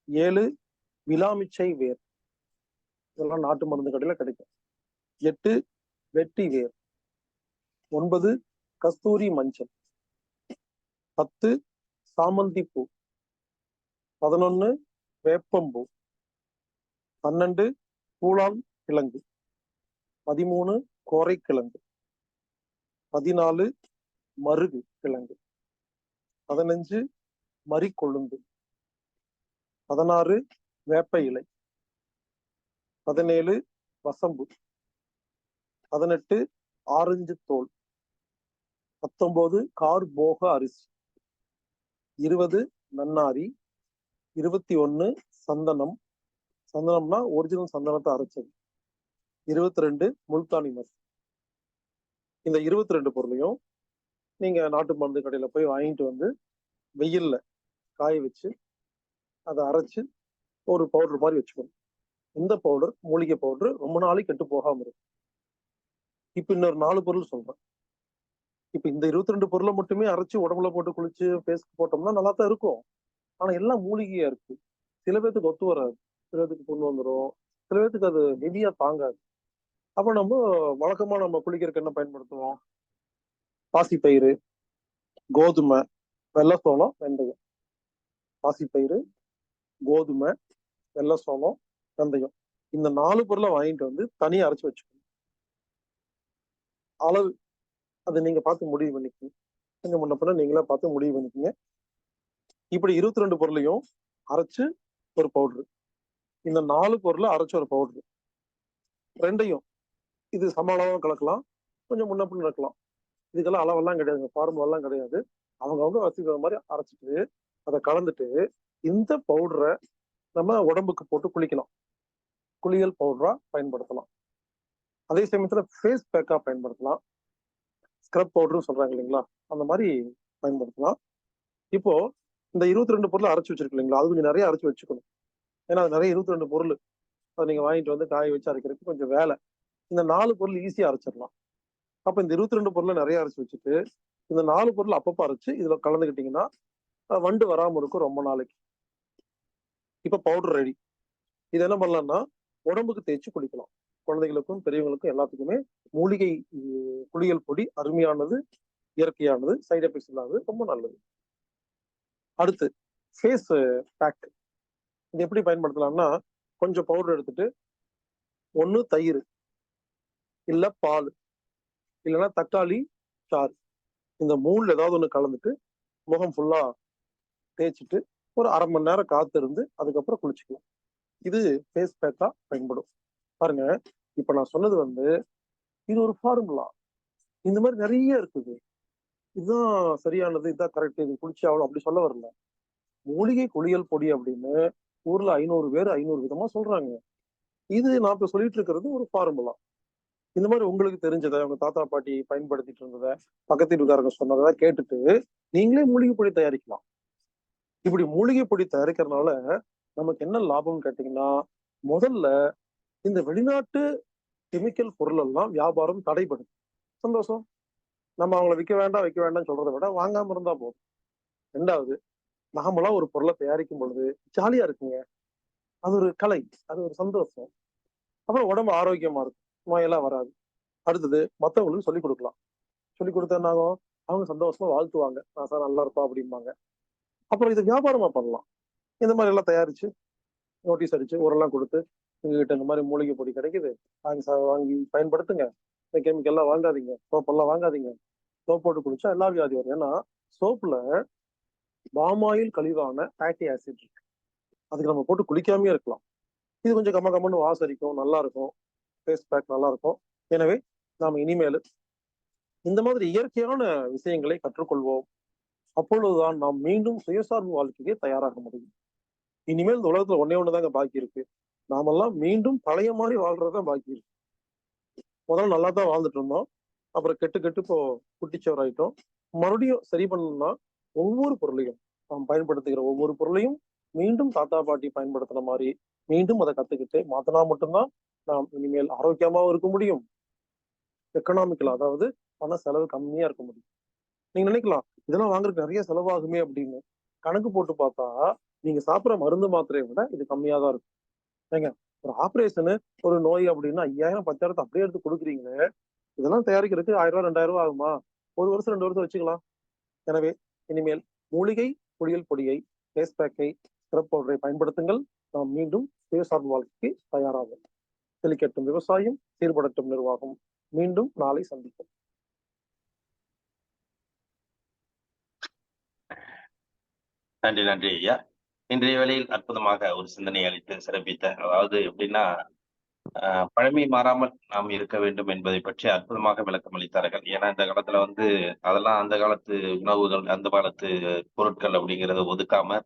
7 விலாமிச்சை வேர், இதெல்லாம் நாட்டு மருந்து கடையில கிடைக்கும். 8 வெட்டி வேர், 9 கஸ்தூரி மஞ்சள், 10 சாமந்தி பூ, 11 வேப்பம்பூ, 12 பூலால் கிழங்கு, 13 கோரைக்கிழங்கு, 14 மருகு கிழங்கு, 15 மரிக்கொழுந்து, 16 வேப்ப இலை, 17 வசம்பு, 18 ஆரஞ்சு தோல், 19 கார்போக அரிசி, 20 நன்னாரி, 21 சந்தனம், சந்தனம்னா ஒரிஜினல் சந்தனத்தை அரைச்சது, 22 முல்தானி மஸ். இந்த 22 பொருளையும் நீங்க நாட்டு மருந்து கடையில போய் வாங்கிட்டு வந்து வெயில்ல காய வச்சு அதை அரைச்சு ஒரு பவுடர் மாதிரி வச்சுக்கணும். இந்த பவுடர் மூலிகை பவுடர் ரொம்ப நாளைக்கு கெட்டு போகாம இருக்கும். இப்ப இன்னொரு 4 பொருள் சொல்றேன். இப்ப இந்த 22 பொருளை மட்டுமே அரைச்சு உடம்புல போட்டு குளிச்சு பேஸ்ட் போட்டோம்னா நல்லா தான் இருக்கும். ஆனா எல்லாம் மூலிகையா இருக்கு. சில பேர்த்துக்கு ஒத்து வராது, சில பேர்த்துக்கு புண்ணு வந்துடும், சில பேர்த்துக்கு அது ஹெவியா தாங்காது. அப்ப நம்ம வழக்கமா நம்ம குளிக்கிறதுக்கு என்ன பயன்படுத்துவோம்? பாசிப்பயிறு, கோதுமை, வெள்ளை சோளம், வெந்தயம். பாசிப்பயிறு, கோதுமை, வெள்ளை சோளம், வெந்தயம். இந்த 4 பொருளை வாங்கிட்டு வந்து தனியா அரைச்சு வச்சுக்கணும். அளவு அதை நீங்க பார்த்து முடிவு பண்ணிக்கணும். கொஞ்சம் முன்ன பின்ன நீங்களே பார்த்து முடிவு பண்ணிக்கோங்க. இப்படி 22 பொருளையும் அரைச்சு ஒரு பவுடரு, இந்த 4 பொருளை அரைச்சு ஒரு பவுடரு, 2ஐயும் இது சம அளவாக கலக்கலாம், கொஞ்சம் முன்ன பின்ன இருக்கலாம். இதுக்கெல்லாம் அளவெல்லாம் கிடையாதுங்க, ஃபார்முலாம் கிடையாது. அவங்கவுங்க வச்சுக்கிற மாதிரி அரைச்சிட்டு அதை கலந்துட்டு இந்த பவுடரை நம்ம உடம்புக்கு போட்டு குளிக்கலாம். குளியல் பவுடரா பயன்படுத்தலாம். அதே சமயத்துல ஃபேஸ் பேக்கா பயன்படுத்தலாம். ஸ்க்ரப் பவுடர்னு சொல்றாங்க இல்லைங்களா, அந்த மாதிரி பயன்படுத்தலாம். இப்போ இந்த 22 பொருள் அரைச்சு வச்சிருக்கு இல்லைங்களா, அது கொஞ்சம் நிறைய அரைச்சு வச்சுக்கணும். ஏன்னா அது நிறைய 22 பொருள், அதை நீங்க வாங்கிட்டு வந்து காய வச்சு அரைக்கிறதுக்கு கொஞ்சம் வேலை. இந்த 4 பொருள் ஈஸியா அரைச்சிடலாம். அப்ப இந்த 22 பொருளை நிறைய அரைச்சு வச்சுட்டு இந்த 4 பொருள் அப்பப்போ அரைச்சு இதுல கலந்துக்கிட்டீங்கன்னா வண்டு வராம இருக்கும் ரொம்ப நாளைக்கு. இப்ப பவுடர் ரெடி. இது என்ன பண்ணலாம்னா உடம்புக்கு தேய்ச்சி குளிக்கலாம். குழந்தைகளுக்கும் பெரியவங்களுக்கும் எல்லாத்துக்குமே மூலிகை குளியல் பொடி அருமையானது, இயற்கையானது, சைடு எஃபெக்ட்ஸ் இல்லாதது, ரொம்ப நல்லது. அடுத்து ஃபேஸ் பேக். இது எப்படி பயன்படுத்தலாம்னா கொஞ்சம் பவுடர் எடுத்துட்டு ஒண்ணு தயிர், இல்ல பால், இல்லைன்னா தக்காளி சாறு, இந்த மூணுல ஏதாவது ஒண்ணு கலந்துட்டு முகம் ஃபுல்லா தேய்ச்சிட்டு ஒரு 1/2 மணி நேரம் காத்திருந்து அதுக்கப்புறம் குளிச்சுக்கலாம். இது ஃபேஸ் பேக்கா பயன்படும். பாருங்க, இப்ப நான் சொன்னது இது ஒரு ஃபார்முலா. இந்த மாதிரி நிறைய இருக்குது. இதுதான் சரியானது, இதுதான் கரெக்ட், இது குளிச்சு ஆகணும் அப்படி சொல்ல வரல. மூலிகை குளியல் பொடி அப்படின்னு ஊர்ல 500 பேர் 500 விதமா சொல்றாங்க. இது நான் இப்ப சொல்லிட்டு இருக்கிறது ஒரு ஃபார்முலா. இந்த மாதிரி உங்களுக்கு தெரிஞ்சதை உங்க தாத்தா பாட்டி பயன்படுத்திட்டு இருந்ததை பக்கத்து வீட்டுக்காரங்க சொன்னதை கேட்டுட்டு நீங்களே மூலிகை பொடி தயாரிக்கலாம். இப்படி மூலிகை பொடி தயாரிக்கிறதுனால நமக்கு என்ன லாபம்னு கேட்டீங்கன்னா, முதல்ல இந்த வெளிநாட்டு கெமிக்கல் பொருள் எல்லாம் வியாபாரம் தடைபடும். சந்தோஷம். நம்ம அவங்களை வைக்க வேண்டாம் சொல்றதை விட வாங்காம இருந்தா போதும். ரெண்டாவது, நாமெல்லாம் ஒரு பொருளை தயாரிக்கும் பொழுது ஜாலியா இருக்குங்க. அது ஒரு கலை, அது ஒரு சந்தோஷம். அப்புறம் உடம்பு ஆரோக்கியமா இருக்கும், நோயெல்லாம் வராது. அடுத்தது, மற்றவங்களுக்கு சொல்லிக் கொடுக்கலாம். சொல்லிக் கொடுத்தா என்ன ஆகும்? அவங்க சந்தோஷமா வாழ்த்துவாங்க, நான் சார் நல்லா இருப்பா அப்படிம்பாங்க. அப்புறம் இது வியாபாரமா பண்ணலாம். இந்த மாதிரி எல்லாம் தயாரிச்சு நோட்டீஸ் அடிச்சு ஊரெல்லாம் கொடுத்து, உங்ககிட்ட இந்த மாதிரி மூலிகை பொடி கிடைக்குது, வாங்கி பயன்படுத்துங்க, இந்த கெமிக்கல்லாம் வாங்காதீங்க, சோப்பெல்லாம் வாங்காதீங்க, சோப் போட்டு குடிச்சா எல்லா வியாதி வரும். ஏன்னா சோப்புல பாமாயில் கழிவான ஃபேட்டி ஆசிட் இருக்கு. அதுக்கு நம்ம போட்டு குளிக்காமே இருக்கலாம். இது கொஞ்சம் கம்மன்னு வாசரிக்கும், நல்லா இருக்கும், ஃபேஸ் பேக் நல்லா இருக்கும். எனவே நாம் இனிமேல் இந்த மாதிரி இயற்கையான விஷயங்களை கற்றுக்கொள்வோம். அப்பொழுதுதான் நாம் மீண்டும் சுயசார்பு வாழ்க்கைக்கு தயாராக முடியும். இனிமேல் இந்த உலகத்துல ஒண்ணேதாங்க பாக்கி இருக்கு. நாமெல்லாம் மீண்டும் பழைய மாதிரி வாழ்றதுதான் பாக்கி இருக்கு. முதல்ல நல்லா தான் வாழ்ந்துட்டு இருந்தோம், அப்புறம் கெட்டு இப்போ குட்டிச்சவர் ஆயிட்டோம். மறுபடியும் சரி பண்ணணும்னா ஒவ்வொரு பொருளையும், நாம் பயன்படுத்துகிற ஒவ்வொரு பொருளையும் மீண்டும் தாத்தா பாட்டி பயன்படுத்தின மாதிரி மீண்டும் அதை கத்துக்கிட்டு மாத்தினா மட்டும்தான் நாம் இனிமேல் ஆரோக்கியமாவும் இருக்க முடியும், எக்கனாமிக்கலா, அதாவது பண செலவு கம்மியா இருக்க முடியும். நீங்க நினைக்கலாம் இதெல்லாம் வாங்குறதுக்கு நிறைய செலவாகுமே அப்படின்னு. கணக்கு போட்டு பார்த்தா நீங்க சாப்பிட்ற மருந்து மாத்திரையை விட இது கம்மியா தான் இருக்கும். ஏங்க, ஒரு ஆப்ரேஷனு, ஒரு நோய் அப்படின்னா 5000 10,000 அப்படியே எடுத்து கொடுக்குறீங்களே, இதெல்லாம் தயாரிக்கிறதுக்கு 1000 2000 ஆகுமா? 1 வருஷம் 2 வருஷம் வச்சுக்கலாம். எனவே இனிமேல் மூலிகை குளியல் பொடியை, ஃபேஸ் பேக்கை, ஸ்க்ரப் பவுடரை பயன்படுத்துங்கள். நாம் மீண்டும் சுயசார்பு வாழ்க்கைக்கு தயாராகும். செழிக்கட்டும் விவசாயம், சீர்படட்டும் நிர்வாகம். மீண்டும் நாளை சந்திப்போம். நன்றி ஐயா. இன்றைய வேளையில் அற்புதமாக ஒரு சிந்தனை அளித்து சிறப்பித்த, அதாவது எப்படின்னா பழமை மாறாமல் நாம் இருக்க வேண்டும் என்பதை பற்றி அற்புதமாக விளக்கம் அளித்தார்கள். ஏன்னா இந்த காலத்துல அதெல்லாம் அந்த காலத்து உணவுகள், அந்த காலத்து பொருட்கள் அப்படிங்கிறத ஒதுக்காம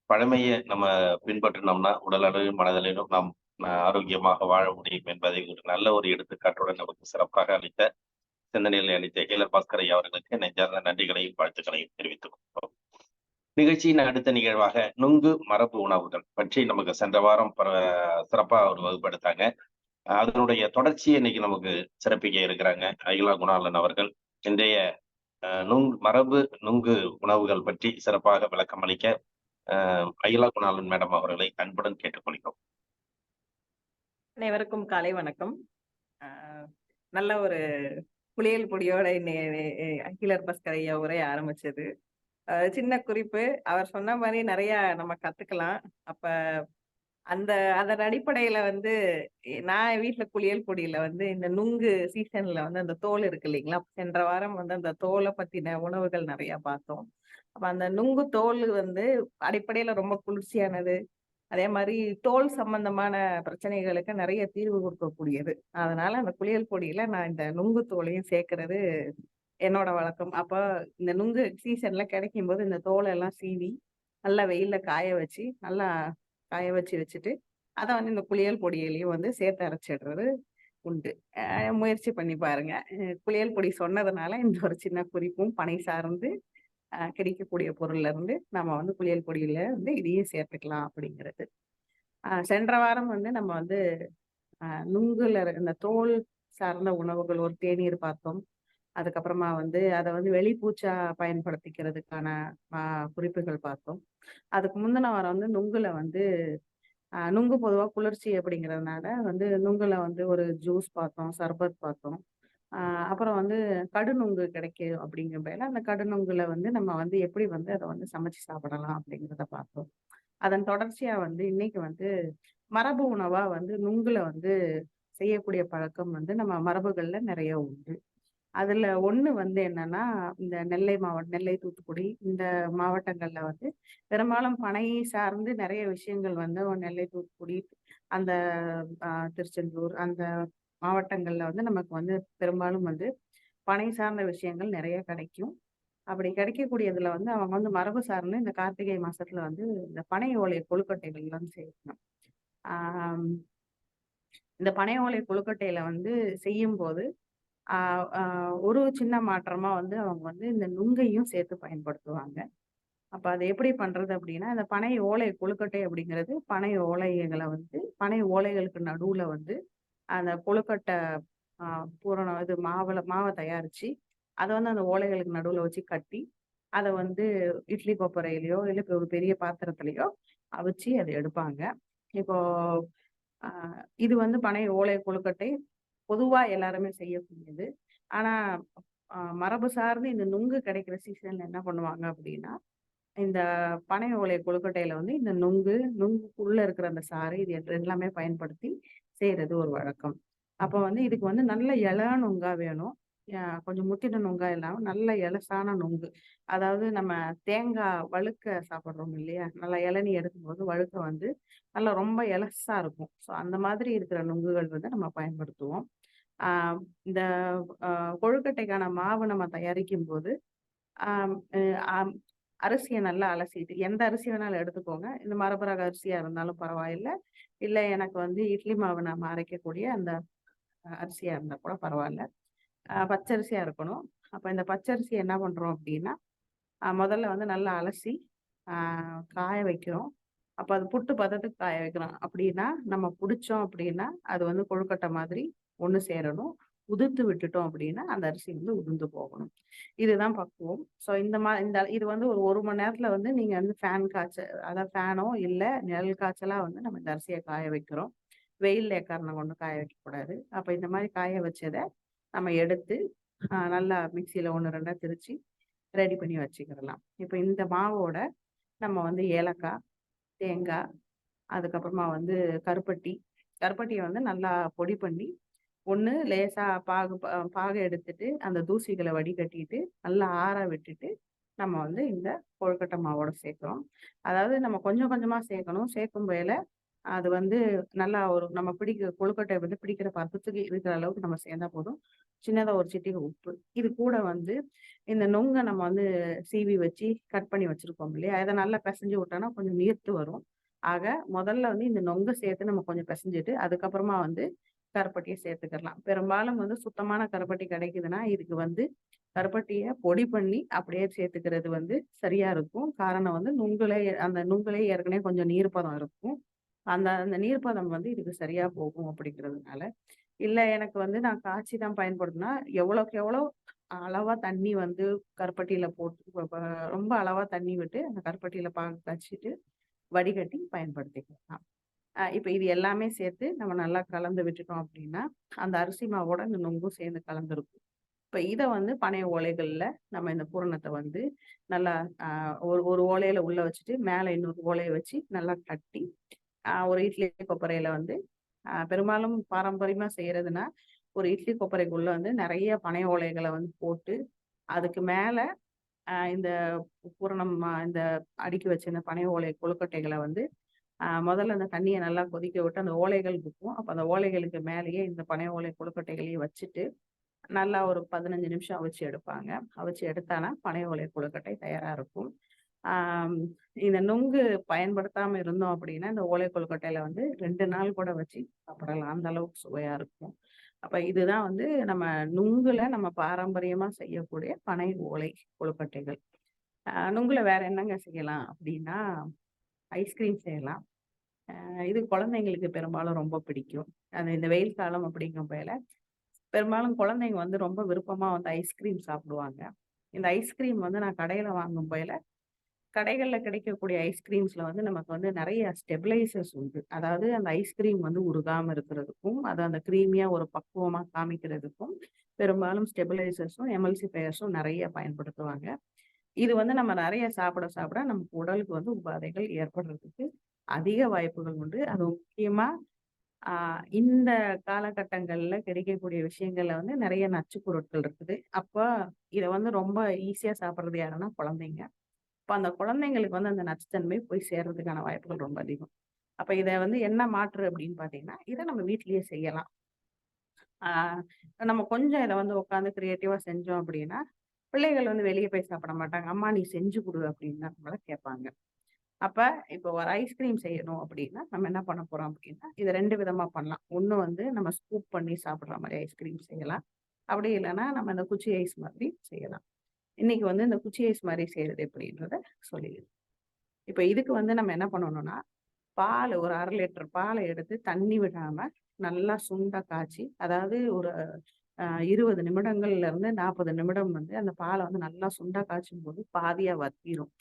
பழமையை நம்ம பின்பற்றினோம்னா உடல் அளவிலும் மனதளவிலும் நாம் ஆரோக்கியமாக வாழ முடியும் என்பதை ஒரு நல்ல ஒரு எடுத்துக்காட்டுடன் நமக்கு சிறப்பாக அளித்த, சிந்தனைகளை அளித்த ஹீலர் பாஸ்கர் ஐயா அவர்களுக்கு நெஞ்சார்ந்த நன்றிகளையும் வாழ்த்துக்களையும் தெரிவித்துக் கொள்கிறோம். நிகழ்ச்சியின் அடுத்த நிகழ்வாக நுங்கு மரபு உணவுகள் பற்றி நமக்கு சென்ற வாரம் சிறப்பா ஒரு வகுப்படுத்தாங்க. அதனுடைய தொடர்ச்சியை இன்னைக்கு நமக்கு சிறப்பிக்க இருக்கிறாங்க அகிலா குணாலன் அவர்கள். இன்றைய மரபு நுங்கு உணவுகள் பற்றி சிறப்பாக விளக்கம் அளிக்க அகிலா குணாலன் மேடம் அவர்களை அன்புடன் கேட்டுக்கொள்கிறோம். அனைவருக்கும் காலை வணக்கம். நல்ல ஒரு குளியல் பொடியோட ஹீலர் பாஸ்கர் ஐயா உரை ஆரம்பிச்சது. சின்ன குறிப்பு, அவர் சொன்ன மாதிரி நிறைய நம்ம கத்துக்கலாம். அப்ப அதன் அடிப்படையில நான் வீட்டுல குளியல் பொடியில இந்த நுங்கு சீசன்ல அந்த தோல் இருக்கு இல்லைங்களா, சென்ற வாரம் அந்த தோலை பத்தின உணவுகள் நிறைய பார்த்தோம். அப்ப அந்த நுங்கு தோல் அடிப்படையில ரொம்ப குளிர்ச்சியானது, அதே மாதிரி தோல் சம்பந்தமான பிரச்சனைகளுக்கு நிறைய தீர்வு கொடுக்கக்கூடியது. அதனால அந்த குளியல் பொடியில நான் இந்த நுங்கு தோலையும் சேர்க்கறது என்னோட வழக்கம். அப்ப இந்த நுங்கு சீசன்ல கிடைக்கும் போது இந்த தோலை எல்லாம் சீவி நல்லா வெயில்ல காய வச்சுட்டு அதை இந்த குளியல் பொடியிலையும் சேர்த்து அரைச்சிடுறது உண்டு. முயற்சி பண்ணி பாருங்க. குளியல் பொடி சொன்னதுனால இந்த ஒரு சின்ன குறிப்பும், பனை சார்ந்து கிடைக்கக்கூடிய பொருள்ல இருந்து நம்ம குளியல் பொடியில இதையும் சேர்த்துக்கலாம் அப்படிங்கிறது. சென்ற வாரம் நம்ம நுங்குல இந்த தோல் சார்ந்த உணவுகள், ஒரு தேநீர் பார்த்தோம். அதுக்கப்புறமா வந்து அதை வந்து வெளிப்பூச்சா பயன்படுத்திக்கிறதுக்கான குறிப்புகள் பார்த்தோம். அதுக்கு முந்தின வாரம் வந்து நுங்குல வந்து நுங்கு பொதுவா குளிர்ச்சி அப்படிங்கிறதுனால வந்து நுங்குல வந்து ஒரு ஜூஸ் பார்த்தோம், சர்பத் பார்த்தோம். அப்புறம் வந்து கடுநுங்கு கிடைக்கும் அப்படிங்கிற பேர்ல அந்த கடுநுங்குல வந்து நம்ம வந்து எப்படி வந்து அதை வந்து சமைச்சு சாப்பிடலாம் அப்படிங்கிறத பார்த்தோம். அதன் தொடர்ச்சியா வந்து இன்னைக்கு வந்து மரபு உணவா வந்து நுங்குல வந்து செய்யக்கூடிய பழக்கம் வந்து நம்ம மரபுகள்ல நிறைய உண்டு. அதுல ஒண்ணு வந்து என்னன்னா, இந்த நெல்லை மாவட்டம், நெல்லை, தூத்துக்குடி இந்த மாவட்டங்கள்ல வந்து பெரும்பாலும் பனை சார்ந்து நிறைய விஷயங்கள் வந்து நெல்லை, தூத்துக்குடி அந்த திருச்செந்தூர் அந்த மாவட்டங்கள்ல வந்து நமக்கு வந்து பெரும்பாலும் வந்து பனை சார்ந்த விஷயங்கள் நிறைய கிடைக்கும். அப்படி கிடைக்கக்கூடியதுல வந்து அவங்க வந்து மரபு சார்ந்து இந்த கார்த்திகை மாசத்துல வந்து இந்த பனை ஓலை கொழுக்கட்டைகள் எல்லாம் செய்யணும். ஆஹ் இந்த பனை ஓலை கொழுக்கட்டையில வந்து செய்யும் போது ஒரு சின்ன மாற்றமா வந்து அவங்க வந்து இந்த நுங்கையும் சேர்த்து பயன்படுத்துவாங்க. அப்ப அதை எப்படி பண்றது அப்படின்னா, இந்த பனை ஓலை கொழுக்கட்டை அப்படிங்கிறது பனை ஓலைகளை வந்து பனை ஓலைகளுக்கு நடுவுல வந்து அந்த கொழுக்கட்டை பூரணம் இது மாவை தயாரிச்சு அதை வந்து அந்த ஓலைகளுக்கு நடுவுல வச்சு கட்டி அதை வந்து இட்லி கொப்பரையிலயோ இல்லை இப்போ ஒரு பெரிய பாத்திரத்திலயோ அவிச்சு அதை எடுப்பாங்க. இப்போ இது வந்து பனை ஓலை கொழுக்கட்டை பொதுவா எல்லாருமே செய்யக்கூடியது. ஆனா மரபு சார்ந்து இந்த நுங்கு கிடைக்கிற சீசன்ல என்ன பண்ணுவாங்க அப்படின்னா, இந்த பனை ஓலை கொழுக்கட்டையில வந்து இந்த நுங்குக்குள்ள இருக்கிற அந்த சாறு இது எல்லாமே பயன்படுத்தி செய்யறது ஒரு வழக்கம். அப்போ வந்து இதுக்கு வந்து நல்ல இள நுங்கா வேணும். கொஞ்சம் முத்தின நுங்கா இல்லாம நல்ல இலசான நுங்கு. அதாவது நம்ம தேங்காய் வழுக்க சாப்பிடுறோம் இல்லையா, நல்லா இளநீ எடுக்கும்போது வழுக்க வந்து நல்லா ரொம்ப இலசா இருக்கும். ஸோ அந்த மாதிரி இருக்கிற நுங்குகள் வந்து நம்ம பயன்படுத்துவோம். இந்த கொழுக்கட்டைக்கான மாவு நம்ம தயாரிக்கும் போது அரிசியை நல்லா அலசிட்டு எந்த அரிசி வேணாலும் எடுத்துக்கோங்க. இந்த மரபரக அரிசியா இருந்தாலும் பரவாயில்லை, இல்லை எனக்கு வந்து இட்லி மாவு நம்ம அரைக்கக்கூடிய அந்த அரிசியா இருந்தா கூட பரவாயில்ல. பச்சரிசியா இருக்கணும். அப்ப இந்த பச்சரிசி என்ன பண்றோம் அப்படின்னா, முதல்ல வந்து நல்லா அலசி காய வைக்கிறோம். அப்ப அது புட்டு பதத்துக்கு காய வைக்கிறோம் அப்படின்னா, நம்ம பிடிச்சோம் அப்படின்னா அது வந்து கொழுக்கட்டை மாதிரி ஒண்ணு சேரணும். உதிர்த்து விட்டுட்டோம் அப்படின்னா அந்த அரிசி வந்து உதிர்ந்து போகணும். இதுதான் பக்குவம். ஸோ இந்த இது வந்து ஒரு மணி நேரத்துல வந்து நீங்க வந்து ஃபேன் காய்ச்ச, அதாவது ஃபேனோ இல்லை நிழல் காய்ச்சலா வந்து நம்ம இந்த அரிசியை காய வைக்கிறோம். வெயில்ல எக்காரணம் கொண்டு காய வைக்கக்கூடாது. அப்ப இந்த மாதிரி காய வச்சதை நம்ம எடுத்து நல்லா மிக்சியில 1 2 திரிச்சு ரெடி பண்ணி வச்சுக்கிடலாம். இப்போ இந்த மாவோட நம்ம வந்து ஏலக்காய், தேங்காய், அதுக்கப்புறமா வந்து கருப்பட்டியை வந்து நல்லா பொடி பண்ணி ஒன்று லேசா பாகு எடுத்துட்டு அந்த தூசிகளை வடிகட்டிட்டு நல்லா ஆற விட்டுட்டு நம்ம வந்து இந்த கொழுக்கட்டை மாவோட சேர்க்கிறோம். அதாவது நம்ம கொஞ்சம் கொஞ்சமா சேர்க்கணும். சேர்க்கும் வேலை அது வந்து நல்லா ஒரு நம்ம கொழுக்கட்டை வந்து பிடிக்கிற பதத்துக்கு இருக்கிற அளவுக்கு நம்ம சேர்ந்தா போதும். சின்னதா ஒரு சிட்டிகை உப்பு. இது கூட வந்து இந்த நுங்கை நம்ம வந்து சீவி வச்சு கட் பண்ணி வச்சிருக்கோம் இல்லையா, அதை நல்லா பிசைஞ்சு விட்டோம்னா கொஞ்சம் நீர்த்து வரும். ஆக முதல்ல வந்து இந்த நொங்கை சேர்த்து நம்ம கொஞ்சம் பிசைஞ்சிட்டு அதுக்கப்புறமா வந்து கருப்பட்டியை சேர்த்துக்கலாம். பெரும்பாலும் வந்து சுத்தமான கருப்பட்டி கிடைக்குதுன்னா இதுக்கு வந்து கருப்பட்டியை பொடி பண்ணி அப்படியே சேர்த்துக்கிறது வந்து சரியா இருக்கும். காரணம் வந்து அந்த நுங்குலே ஏற்கனவே கொஞ்சம் நீர்ப்பதம் இருக்கும். அந்த நீர்ப்பதம் வந்து இதுக்கு சரியா போகும் அப்படிங்கிறதுனால. இல்ல எனக்கு வந்து நான் காய்ச்சி தான் பயன்படுத்தினா எவ்வளவுக்கு எவ்வளோ அளவா தண்ணி வந்து கருப்பட்டியில போட்டு ரொம்ப அளவா தண்ணி விட்டு அந்த கருப்பட்டியில பாகு காய்ச்சிட்டு வடிகட்டி பயன்படுத்திக்கலாம். இப்ப இது எல்லாமே சேர்த்து நம்ம நல்லா கலந்து விட்டுட்டோம் அப்படின்னா அந்த அரிசி மாவோட இந்த நொங்கும் சேர்ந்து கலந்துருக்கும். இப்ப இதை வந்து பனை ஓலைகள்ல நம்ம இந்த பூரணத்தை வந்து நல்லா ஒரு ஓலையில உள்ள வச்சுட்டு மேல இன்னொரு ஓலையை வச்சு நல்லா கட்டி ஒரு இட்லி கொப்பரையில வந்து பெரும்பாலும் பாரம்பரியமா செய்யறதுன்னா ஒரு இட்லி கொப்பரைக்குள்ள வந்து நிறைய பனை ஓலைகளை வந்து போட்டு அதுக்கு மேல இந்த பூரணம் இந்த அடுக்கி வச்ச இந்த பனை ஓலை கொழுக்கட்டைகளை வந்து முதல்ல அந்த தண்ணியை நல்லா கொதிக்க விட்டு அந்த ஓலைகள் இருக்கும். அப்ப அந்த ஓலைகளுக்கு மேலேயே இந்த பனை ஓலை கொழுக்கட்டைகளையும் வச்சுட்டு நல்லா ஒரு 15 நிமிஷம் அவிச்சு எடுப்பாங்க. அவிச்சு எடுத்தானா பனை ஓலை கொழுக்கட்டை தயாரா இருக்கும். இந்த நுங்கு பயன்படுத்தாம இருந்தோம் அப்படின்னா இந்த ஓலை கொழுக்கட்டையில வந்து 2 நாள் கூட வச்சு சாப்பிடலாம். அந்த அளவுக்கு சுவையா இருக்கும். அப்ப இதுதான் வந்து நம்ம நுங்குல நம்ம பாரம்பரியமா செய்யக்கூடிய பனை ஓலை கொழுக்கட்டைகள். நுங்குல வேற என்னங்க செய்யலாம் அப்படின்னா, ஐஸ்கிரீம் செய்யலாம். இது குழந்தைங்களுக்கு பெரும்பாலும் ரொம்ப பிடிக்கும். அது இந்த வெயில் காலம் அப்படிங்கும் போல பெரும்பாலும் குழந்தைங்க வந்து ரொம்ப விருப்பமா வந்து ஐஸ்கிரீம் சாப்பிடுவாங்க. இந்த ஐஸ்கிரீம் வந்து நான் கடையில வாங்கும் போயில, கடைகள்ல கிடைக்கக்கூடிய ஐஸ்கிரீம்ஸ்ல வந்து நமக்கு வந்து நெறைய ஸ்டெபிலைசர்ஸ் உண்டு. அதாவது அந்த ஐஸ்கிரீம் வந்து உருகாம இருக்கிறதுக்கும், அது அந்த கிரீமியா ஒரு பக்குவமா காமிக்கிறதுக்கும், பெரும்பாலும் ஸ்டெபிலைசர்ஸும், எமல்சிஃபையர்ஸும் நெறைய பயன்படுத்துவாங்க. இது வந்து நம்ம நெறைய சாப்பிட, சாப்பிட நமக்கு உடலுக்கு வந்து உபாதைகள் ஏற்படுறதுக்கு அதிக வாய்ப்புகள் உண்டு. அதுவும் முக்கியமா ஆ இந்த காலகட்டங்கள்ல கிடைக்கக்கூடிய விஷயங்கள்ல வந்து நெறைய நச்சு பொருட்கள் இருக்குது. அப்ப இத வந்து ரொம்ப ஈஸியா சாப்பிடுறது யாருன்னா குழந்தைங்க. அப்ப அந்த குழந்தைங்களுக்கு வந்து அந்த நச்சுத்தன்மை போய் சேர்றதுக்கான வாய்ப்புகள் ரொம்ப அதிகம். அப்ப இத வந்து என்ன மாற்று அப்படின்னு பார்த்தீங்கன்னா, இத நம்ம வீட்லயே செய்யலாம். ஆ நம்ம கொஞ்சம் இத வந்து உட்காந்து கிரியேட்டிவா செஞ்சோம் அப்படின்னா, பிள்ளைகள் வந்து வெளிய போய் சாப்பிட மாட்டாங்க. "அம்மா நீ செஞ்சு குடு" அப்படின்னு தான் நம்மள கேட்பாங்க. அப்ப இப்போ ஒரு ஐஸ்கிரீம் செய்யணும் அப்படின்னா, நம்ம என்ன பண்ண போறோம் அப்படின்னா, இத 2 விதமா பண்ணலாம். ஒண்ணு வந்து நம்ம ஸ்கூப் பண்ணி சாப்பிடுற மாரி ஐஸ்கிரீம் செய்யலாம். அப்படி இல்லன்னா, நம்ம இந்த குச்சி ஐஸ் மாதிரி செய்யலாம். இன்னைக்கு வந்து இந்த குச்சி ஐஸ் மாரி செய்றது எப்படின்றத சொல்லிடுறேன். இப்ப இதுக்கு வந்து நம்ம என்ன பண்ணணும்னா, பால் ஒரு 1/2 லிட்டர் பால எடுத்து தண்ணி விடாம நல்லா சுண்ட காய்ச்சி, அதாவது ஒரு 20 நிமிடங்கள்ல இருந்து 40 நிமிடம் வந்து அந்த பால வந்து நல்லா சுண்ட காய்ச்சும்போது பாதியா வத்திரும்.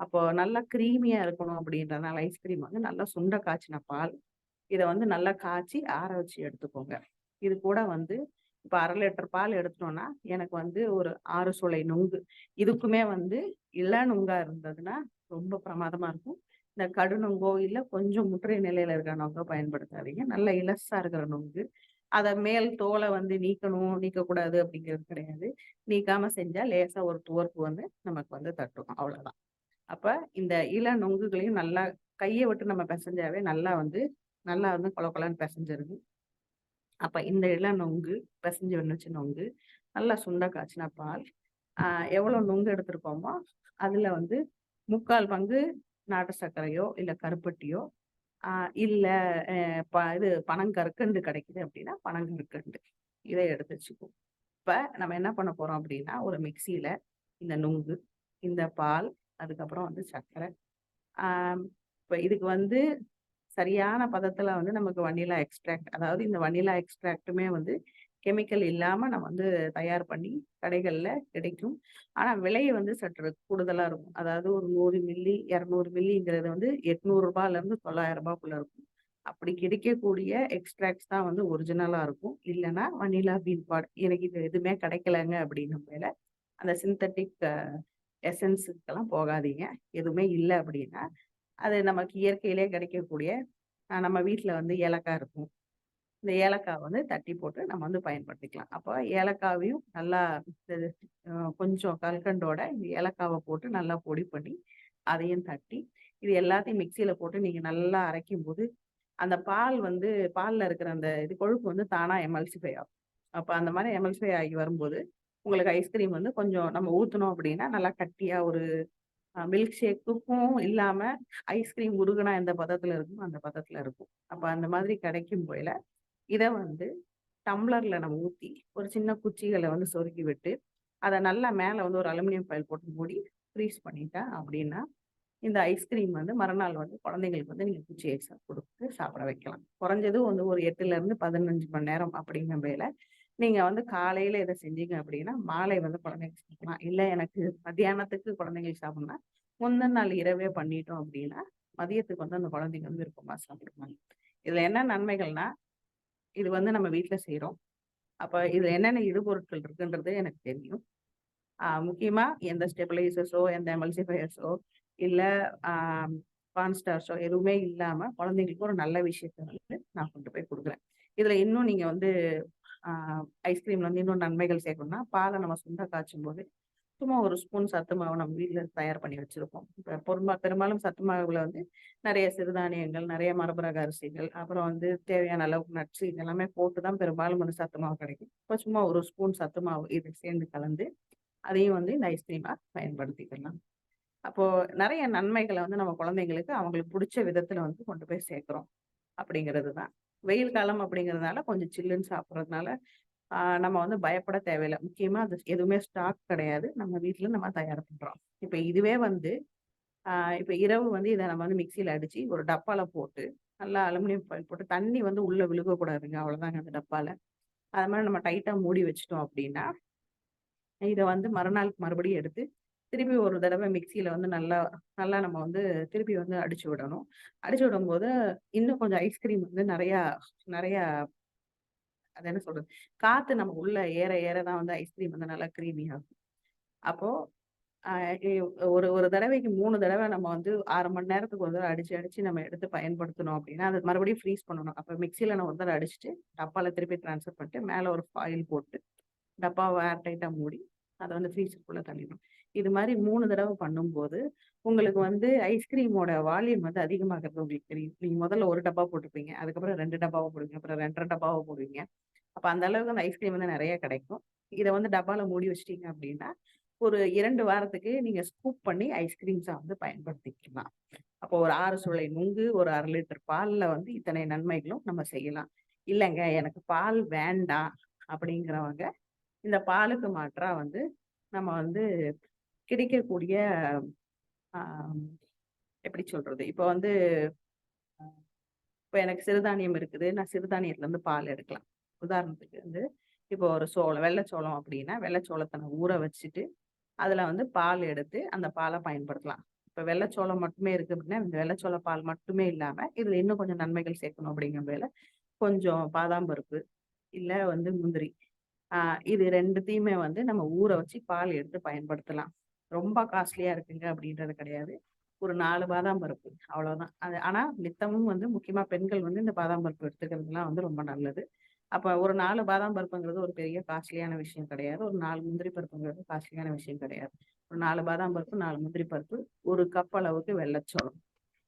அப்போ நல்லா கிரீமியா இருக்கணும் அப்படின்றனால ஐஸ்கிரீம் வந்து நல்லா சுண்ட காய்ச்சின பால். இத வந்து நல்லா காய்ச்சி ஆற வச்சு எடுத்துக்கோங்க. இது கூட வந்து இப்ப 1/2 லிட்டர் பால் எடுத்தோம்னா, எனக்கு வந்து ஒரு 6 சுளை நுங்கு. இதுக்குமே வந்து இள நுங்கா இருந்ததுன்னா ரொம்ப பிரமாதமா இருக்கும். இந்த கடுநுங்கோ, இல்ல கொஞ்சம் முற்றிய நிலையில இருக்கிற நுங்கோ பயன்படுத்தாதீங்க. நல்ல இலசா இருக்கிற நுங்கு. அத மேல் தோல வந்து நீக்கணும், நீக்கக்கூடாது அப்படிங்கிறது கிடையாது. நீக்காம செஞ்சா லேசா ஒரு துவர்ப்பு வந்து நமக்கு வந்து தட்டும். அவ்வளோதான். அப்ப இந்த இள நுங்குகளையும் நல்லா கைய விட்டு நம்ம பெசஞ்சாவே நல்லா வந்து கொல கொலன்னு பெசஞ்சிருது. அப்ப இந்த இள நுங்கு, பெசஞ்சு வச்ச நுங்கு, நல்லா சுண்ட காய்ச்சின பால், ஆ எவ்வளோ நுங்கு எடுத்திருக்கோமோ, அதுல வந்து 3/4 பங்கு நாட்டு சர்க்கரையோ, இல்ல கருப்பட்டியோ, ஆ இல்ல அ இது பனங்கற்கண்டு கிடைக்குது அப்படின்னா, பனங்கற்கண்டு இத எடுத்து வச்சுக்குவோம். இப்ப நம்ம என்ன பண்ண போறோம் அப்படின்னா, ஒரு மிக்ஸியில இந்த நுங்கு, இந்த பால், அதுக்கப்புறம் வந்து சர்க்கரை, ஆம் இப்ப இதுக்கு வந்து சரியான பதத்துல வந்து நமக்கு வனிலா எக்ஸ்ட்ராக்ட், அதாவது இந்த வனிலா எக்ஸ்ட்ராக்ட்டுமே வந்து கெமிக்கல் இல்லாம நம்ம வந்து தயார் பண்ணி கடைகள்ல கிடைக்கும். ஆனா விலை வந்து சற்று கூடுதலா இருக்கும். அதாவது ஒரு 100 மில்லி, 200 மில்லிங்கிறது வந்து ரூ. 800லேருந்து ரூ. 900க்குள்ள இருக்கும். அப்படி கிடைக்கக்கூடிய எக்ஸ்ட்ராக்ட்ஸ் தான் வந்து ஒரிஜினலா இருக்கும். இல்லன்னா வனிலா பீன் பாட் எனக்கு இது எதுவுமே கிடைக்கலங்க அப்படின்னும் போல, அந்த சிந்தெடிக் எசன்ஸுக்கெல்லாம் போகாதீங்க. எதுவுமே இல்ல அப்படின்னா, அது நமக்கு இயற்கையிலே கிடைக்கக்கூடிய நம்ம வீட்ல வந்து ஏலக்காய் இருக்கும். இந்த ஏலக்காய் வந்து தட்டி போட்டு நம்ம வந்து பயன்படுத்திக்கலாம். அப்போ ஏலக்காவையும் நல்லா இது கொஞ்சம் கல்கண்டோட இந்த ஏலக்காவ போட்டு நல்லா பொடி பண்ணி, அதையும் தட்டி, இது எல்லாத்தையும் மிக்ஸியில போட்டு நீங்க நல்லா அரைக்கும்போது, அந்த பால் வந்து பால்ல இருக்கிற அந்த இது கொழுப்பு வந்து தானா எமல்சிஃபை ஆகும். அப்ப அந்த மாரி எமல்சிஃபை ஆகி வரும்போது, உங்களுக்கு ஐஸ்கிரீம் வந்து கொஞ்சம் நம்ம ஊத்துனோம் அப்படின்னா, நல்லா கட்டியா ஒரு மில்க் ஷேக்குக்கும் இல்லாம, ஐஸ்கிரீம் உருகுனா எந்த பதத்துல இருக்குமோ, அந்த பதத்துல இருக்கும். அப்ப அந்த மாதிரி கிடைக்கும் போயில, இத வந்து டம்ளர்ல நம்ம ஊத்தி, ஒரு சின்ன குச்சிகள வந்து சொருகி விட்டு, அத நல்லா மேல வந்து ஒரு அலுமினியம் ஃபாயில் போட்டு மூடி, ஃப்ரீஸ் பண்ணிட்டா அப்படின்னா, இந்த ஐஸ்கிரீம் வந்து மறுநாள் வந்து குழந்தைங்களுக்கு வந்து நீங்க குச்சி ஐஸா குடுத்து சாப்பிட வைக்கலாம். குறைஞ்சது வந்து ஒரு 8லேருந்து 15 மணி நேரம் அப்படிங்கம்பேல, நீங்க வந்து காலையில இத செஞ்சீங்க அப்படின்னா, மாலை வந்து குழந்தைங்களுக்கு சாப்பிடலாம். இல்ல எனக்கு மத்தியானத்துக்கு குழந்தைங்களுக்கு சாப்பிடணும்னா, முந்தின நாள் இரவே பண்ணிட்டோம் அப்படின்னா, மதியத்துக்கு வந்து அந்த குழந்தைங்க வந்து விருப்பமா சாப்பிடுவாங்க. இதுல என்ன நன்மைகள்னா, இது வந்து நம்ம வீட்ல செய்றோம். அப்ப இதுல என்னென்ன இடுபொருட்கள் இருக்குன்றது எனக்கு தெரியும். முக்கியமா எந்த ஸ்டெபிலைசர்ஸோ, எந்த எமல்சிஃபையர்ஸோ, இல்ல ஆ கார்ன் ஸ்டார்ச்சோ எதுவுமே இல்லாம குழந்தைங்களுக்கு ஒரு நல்ல விஷயத்த வந்து நான் கொண்டு போய் குடுக்குறேன். இதுல இன்னும் நீங்க வந்து ஆ ஐஸ்கிரீம்ல வந்து இன்னும் நன்மைகள் சேர்க்கணும்னா, பால நம்ம சுண்ட காய்ச்சும்போது, சும்மா ஒரு ஸ்பூன் சத்து மாவு நம்ம வீட்ல தயார் பண்ணி வச்சிருப்போம். இப்ப பெரும்பாலும் சத்து மாவுல வந்து நெறைய சிறுதானியங்கள், நெறைய மரபுரக அரிசிகள், அப்புறம் வந்து தேவையான அளவுக்கு நட்ஸ் இது எல்லாமே போட்டு தான் பெரும்பாலும் வந்து சத்து மாவு கிடைக்கும். இப்ப சும்மா ஒரு ஸ்பூன் சத்து மாவு இது சேர்ந்து கலந்து, அதையும் வந்து இந்த ஐஸ்கிரீமா பயன்படுத்திக்கலாம். அப்போ நெறைய நன்மைகள வந்து நம்ம குழந்தைங்களுக்கு அவங்களுக்கு புடிச்ச விதத்துல வந்து கொண்டு போய் சேர்க்கிறோம். அப்படிங்கிறது தான். வெயில் காலம் அப்படிங்கிறதுனால கொஞ்சம் சில்லுன்னு சாப்பிடுறதுனால, நம்ம வந்து பயப்பட தேவையில்ல. முக்கியமா அது எதுவுமே ஸ்டாக் கிடையாது. நம்ம வீட்ல நம்ம தயார் பண்றோம். இப்ப இதுவே வந்து ஆ இப்ப இரவு வந்து இத நம்ம வந்து மிக்ஸியில அடிச்சு ஒரு டப்பால போட்டு, நல்லா அலுமினியம் ஃபாயில் போட்டு தண்ணி வந்து உள்ள விழுகக்கூடாதுங்க. அவ்வளோதாங்க அந்த டப்பால. அது மாதிரி நம்ம டைட்டா மூடி வச்சுட்டோம் அப்படின்னா இதை வந்து மறுநாளுக்கு மறுபடியும் எடுத்து திருப்பி ஒரு தடவை மிக்சியில வந்து நல்லா நல்லா நம்ம வந்து திருப்பி வந்து அடிச்சு விடணும். அடிச்சு விடும்போது இன்னும் கொஞ்சம் ஐஸ்கிரீம் வந்து நிறைய நிறைய அது என்ன சொல்றது, காத்து நம்ம உள்ள ஏற ஏற தான் வந்து ஐஸ்கிரீம் வந்து நல்லா கிரீமி ஆகும். அப்போ ஒரு ஒரு தடவைக்கு 3 தடவை நம்ம வந்து 6 மணி நேரத்துக்கு ஒரு தடவை அடிச்சு அடிச்சு நம்ம எடுத்து பயன்படுத்தணும் அப்படின்னா அது மறுபடியும் ஃப்ரீஸ் பண்ணணும். அப்போ மிக்சியில நான் ஒரு தடவை அடிச்சுட்டு டப்பால திருப்பி ட்ரான்ஸ்ஃபர் பண்ணிட்டு மேல ஒரு ஃபாயில் போட்டு டப்பாவை ஏர் டைட்டா மூடி அதை வந்து ஃப்ரீசருக்குள்ள தள்ளிடணும். இது மாதிரி 3 தடவை பண்ணும்போது உங்களுக்கு வந்து ஐஸ்கிரீமோட வால்யூம் வந்து அதிகமாகிறது உங்களுக்கு தெரியும். நீங்க முதல்ல ஒரு டப்பா போட்டுப்பீங்க, அதுக்கப்புறம் 2 டப்பாவை போடுவீங்க, அப்புறம் 2.5 டப்பாவை போடுவீங்க. அப்ப அந்த அளவுக்கு அந்த ஐஸ்கிரீம் வந்து நிறைய கிடைக்கும். இதை வந்து டப்பால மூடி வச்சிட்டீங்க அப்படின்னா ஒரு 2 வாரத்துக்கு நீங்க ஸ்கூப் பண்ணி ஐஸ்கிரீம்ஸா வந்து பயன்படுத்திக்கலாம். அப்போ ஒரு 6 சுளை நுங்கு, ஒரு 1/2 லிட்டர் பால்ல வந்து இத்தனை நன்மைகளும் நம்ம செய்யலாம். இல்லைங்க எனக்கு பால் வேண்டாம் அப்படிங்கிறவங்க இந்த பாலுக்கு மாற்றா வந்து நம்ம வந்து கிடைக்கக்கூடிய எப்படி சொல்றது, இப்போ வந்து இப்போ எனக்கு சிறுதானியம் இருக்குது, நான் சிறுதானியத்துல இருந்து பால் எடுக்கலாம். உதாரணத்துக்கு வந்து இப்போ ஒரு சோளம் வெள்ளைச்சோளம் அப்படின்னா வெள்ளைச்சோளத்தை நான் ஊற வச்சுட்டு அதுல வந்து பால் எடுத்து அந்த பாலை பயன்படுத்தலாம். இப்ப வெள்ளைச்சோளம் மட்டுமே இருக்கு அப்படின்னா இந்த வெள்ளைச்சோள பால் மட்டுமே இல்லாம இதுல இன்னும் கொஞ்சம் நன்மைகள் சேர்க்கணும் அப்படிங்கிற மேல கொஞ்சம் பாதாம் பருப்பு இல்ல வந்து முந்திரி இது 2த்தையுமே வந்து நம்ம ஊற வச்சு பால் எடுத்து பயன்படுத்தலாம். ரொம்ப காஸ்ட்லியா இருக்குங்க அப்படின்றது கிடையாது. ஒரு 4 பாதாம் பருப்பு அவ்வளவுதான். அது ஆனா நித்தமும் வந்து முக்கியமா பெண்கள் வந்து இந்த பாதாம் பருப்பு எடுத்துக்கிறதுலாம் வந்து ரொம்ப நல்லது. அப்ப ஒரு 4 பாதாம் பருப்புங்கிறது ஒரு பெரிய காஸ்ட்லியான விஷயம் கிடையாது. ஒரு 4 முந்திரி பருப்புங்கிறது காஸ்ட்லியான விஷயம் கிடையாது. ஒரு 4 பாதாம் பருப்பு, 4 முந்திரி பருப்பு, 1 கப் அளவுக்கு வெள்ளைச்சோளம்.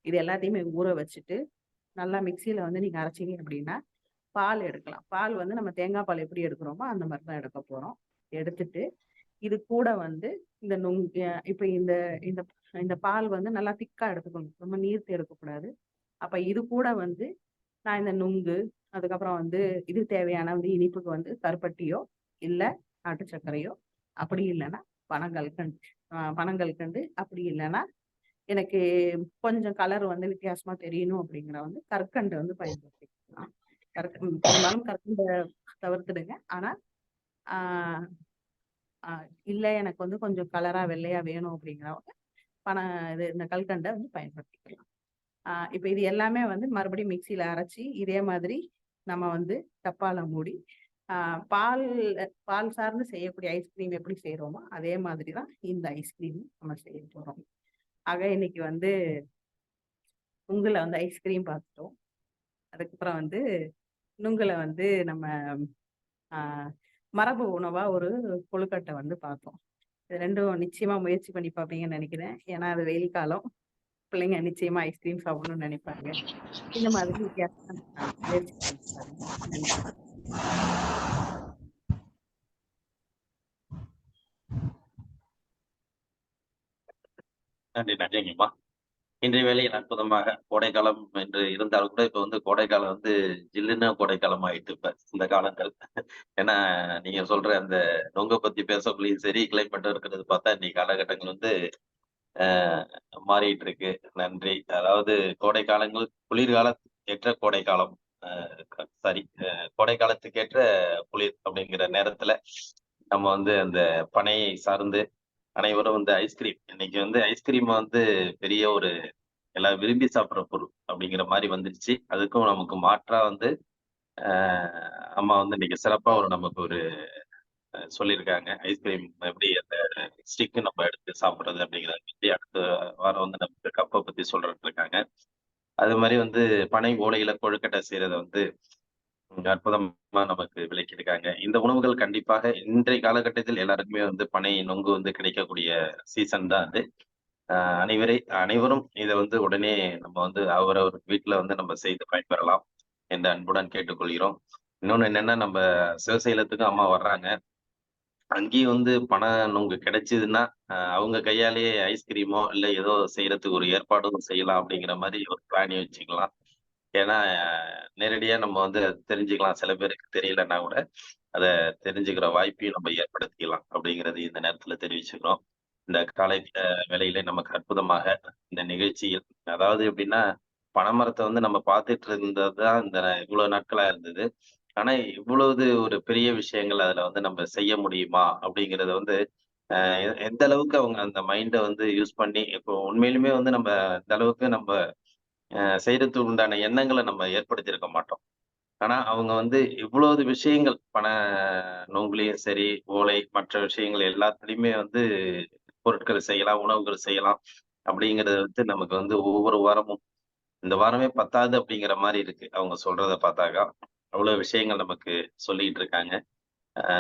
இது எல்லாத்தையுமே ஊற வச்சுட்டு நல்லா மிக்சியில வந்து நீங்க அரைச்சீங்க அப்படின்னா பால் எடுக்கலாம். பால் வந்து நம்ம தேங்காய் பால் எப்படி எடுக்கிறோமோ அந்த மாதிரி தான் எடுக்க போறோம். எடுத்துட்டு இது கூட வந்து இந்த இப்ப இந்த இந்த இந்த பால் வந்து நல்லா திக்கா எடுத்துக்கணும், ரொம்ப நீர்த்து எடுக்கக்கூடாது. அப்ப இது கூட வந்து நான் இந்த நுங்கு, அதுக்கப்புறம் வந்து இது தேவையான வந்து இனிப்புக்கு வந்து கருப்பட்டியோ இல்ல நாட்டு சர்க்கரையோ, அப்படி இல்லைன்னா பனங்கல்கண்டு பனங்கல்கண்டு, அப்படி இல்லைன்னா எனக்கு கொஞ்சம் கலர் வந்து வித்தியாசமா தெரியணும் அப்படிங்கிற வந்து கற்கண்டு வந்து பயன்படுத்திக்கலாம். பெரும்பாலும் கற்கண்டை தவிர்த்துடுங்க. ஆனா ஆஹ் இல்ல எனக்கு வந்து கொஞ்சம் கலரா வெள்ளையா வேணும் அப்படிங்கிறவங்க இந்த கல்கண்டை வந்து பயன்படுத்திக்கலாம். இப்ப இது எல்லாமே வந்து மறுபடியும் மிக்சியில அரைச்சி இதே மாதிரி நம்ம வந்து டப்பால மூடி பால் பால் சார்ந்து செய்யக்கூடிய ஐஸ்கிரீம் எப்படி செய்யறோமோ அதே மாதிரிதான் இந்த ஐஸ்கிரீம் நம்ம செய்ய போறோம். ஆக இன்னைக்கு வந்து நுங்குல வந்து ஐஸ்கிரீம் பார்த்துட்டோம். அதுக்கப்புறம் வந்து நுங்குல வந்து நம்ம மரபு உணவா ஒரு கொழுக்கட்டை வந்து பார்த்தோம். இது 2ம் நிச்சயமா முயற்சி பண்ணி பார்ப்பீங்கன்னு நினைக்கிறேன். ஏன்னா அது வெயில் காலம், பிள்ளைங்க நிச்சயமா ஐஸ்கிரீம் சாப்பிடணும்னு நினைப்பாங்க. இந்த மாதிரி வித்தியாசம் முயற்சி பண்ணி பாருங்க. நன்றி. நன்றி நன்றிங்கம்மா. இன்றைய வேளையில் அற்புதமாக கோடைக்காலம் என்று இருந்தாலும் கூட இப்ப வந்து கோடைக்காலம் வந்து ஜில்லுன்னு கோடைக்காலம் ஆயிட்டு இப்ப இந்த காலங்கள். ஏன்னா நீங்க சொல்ற அந்த நொங்க பத்தி பேசக்குள்ளேயும் சரி, கிளைமேட் இருக்கிறது பார்த்தா இன்னைக்கு காலகட்டங்கள் வந்து மாறிட்டு இருக்கு. நன்றி. அதாவது கோடை காலங்கள் குளிர்காலம் ஏற்ற கோடை காலம், சாரி கோடை காலத்துக்கு ஏற்ற குளிர் அப்படிங்கிற நேரத்துல நம்ம வந்து அந்த பனையை சார்ந்து அனைவரும் வந்து ஐஸ்கிரீம், இன்னைக்கு வந்து ஐஸ்கிரீம் வந்து பெரிய ஒரு எல்லாம் விரும்பி சாப்பிடுற பொருள் அப்படிங்கிற மாதிரி வந்துருச்சு. அதுக்கும் நமக்கு மாற்றா வந்து அம்மா வந்து இன்னைக்கு சிறப்பா நமக்கு ஒரு சொல்லியிருக்காங்க. ஐஸ்கிரீம் எப்படி அந்த ஸ்டிக் நம்ம எடுத்து சாப்பிடுறது அப்படிங்கிறத பத்தி அடுத்த வாரம் வந்து நமக்கு கப்பை பத்தி சொல்லிட்டு இருக்காங்க. அது மாதிரி வந்து பனை ஓலையில கொழுக்கட்டை செய்யறத வந்து அற்புதமா நமக்கு விளக்கியிருக்காங்க. இந்த உணவுகள் கண்டிப்பாக இன்றைய காலகட்டத்தில் எல்லாருக்குமே வந்து பனை நொங்கு வந்து கிடைக்கக்கூடிய சீசன் தான் அது. அனைவரும் இதை வந்து உடனே நம்ம வந்து அவரவர் வீட்டுல வந்து நம்ம செய்து பயன்பெறலாம் என்று அன்புடன் கேட்டுக்கொள்கிறோம். இன்னொன்னு என்னன்னா, நம்ம சிவசைலத்துக்கு அம்மா வர்றாங்க. அங்கேயும் வந்து பணம் நுங்கு கிடைச்சதுன்னா அவங்க கையாலேயே ஐஸ்கிரீமோ இல்ல ஏதோ செய்யறதுக்கு ஒரு ஏற்பாடும் செய்யலாம் அப்படிங்கிற மாதிரி ஒரு பிளானி வச்சுக்கலாம். ஏன்னா நேரடியா நம்ம வந்து அது தெரிஞ்சுக்கலாம். சில பேருக்கு தெரியலன்னா கூட அதை தெரிஞ்சுக்கிற வாய்ப்பையும் நம்ம ஏற்படுத்திக்கலாம் அப்படிங்கிறது இந்த நேரத்துல தெரிவிச்சுக்கிறோம். இந்த காலை வேளையில நமக்கு அற்புதமாக இந்த நிகழ்ச்சியில், அதாவது எப்படின்னா பனைமரத்தை வந்து நம்ம பார்த்துட்டு இருந்ததுதான் இந்த இவ்வளவு நாட்களா இருந்தது. ஆனா இவ்வளவு ஒரு பெரிய விஷயங்கள் அதுல வந்து நம்ம செய்ய முடியுமா அப்படிங்கறத வந்து எந்த அளவுக்கு அவங்க அந்த மைண்ட வந்து யூஸ் பண்ணி இப்போ உண்மையிலுமே வந்து நம்ம இந்த அளவுக்கு நம்ம செய்யறதுக்கு உண்டான எண்ணங்களை நம்ம ஏற்படுத்தியிருக்க மாட்டோம். ஆனா அவங்க வந்து இவ்வளவு விஷயங்கள் பண நோங்குலயும் சரி, ஓலை மற்ற விஷயங்கள் எல்லாத்துலயுமே வந்து பொருட்கள் செய்யலாம், உணவுகள் செய்யலாம் அப்படிங்கிறது வந்து நமக்கு வந்து ஒவ்வொரு வாரமும் இந்த வாரமே பத்தாது அப்படிங்கிற மாரி இருக்கு. அவங்க சொல்றத பார்த்தாக்கா. அவ்வளவு விஷயங்கள் நமக்கு சொல்லிட்டு இருக்காங்க. ஆ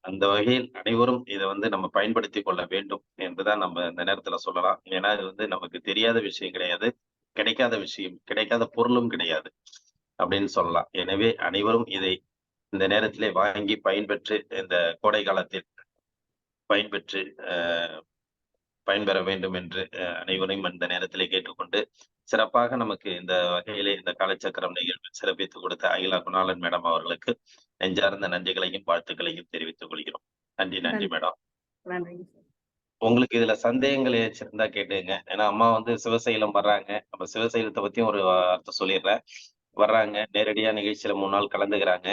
அந்த வகையில் அனைவரும் இத வந்து நம்ம பயன்படுத்திக் கொள்ள வேண்டும் என்றுதான் நம்ம இந்த நேரத்துல சொல்லலாம். ஏன்னா, இது வந்து நமக்கு தெரியாத விஷயம் கிடையாது. கிடைக்காத விஷயம், கிடைக்காத பொருளும் கிடையாது அப்படின்னு சொல்லலாம். எனவே அனைவரும் இதை இந்த நேரத்திலே வாங்கி பயன்பெற்று இந்த கோடை காலத்தில் பயன்பெற்று அ பயன்பெற வேண்டும் என்று அனைவரையும் இந்த நேரத்திலே கேட்டுக்கொண்டு, சிறப்பாக நமக்கு இந்த வகையிலே இந்த காலச்சக்கரம் நிகழ்வில் சிறப்பித்துக் கொடுத்த அகிலா குணாளன் மேடம் அவர்களுக்கு நெஞ்சார்ந்த நன்றிகளையும், வாழ்த்துக்களையும் தெரிவித்துக் கொள்கிறோம். நன்றி, நன்றி நன்றி. மேடம். நன்றிங்க சார். உங்களுக்கு இதுல சந்தேகங்கள் ஏதாச்சும் இருந்தா கேட்டுக்கங்க. ஏன்னா அம்மா வந்து சிவசைலம் வர்றாங்க. நம்ம சிவசைலத்த பத்தியும் ஒரு அர்த்தம் சொல்லிடுறேன். வர்றாங்க, நேரடியா நிகழ்ச்சியில 3 நாள் கலந்துக்கிறாங்க.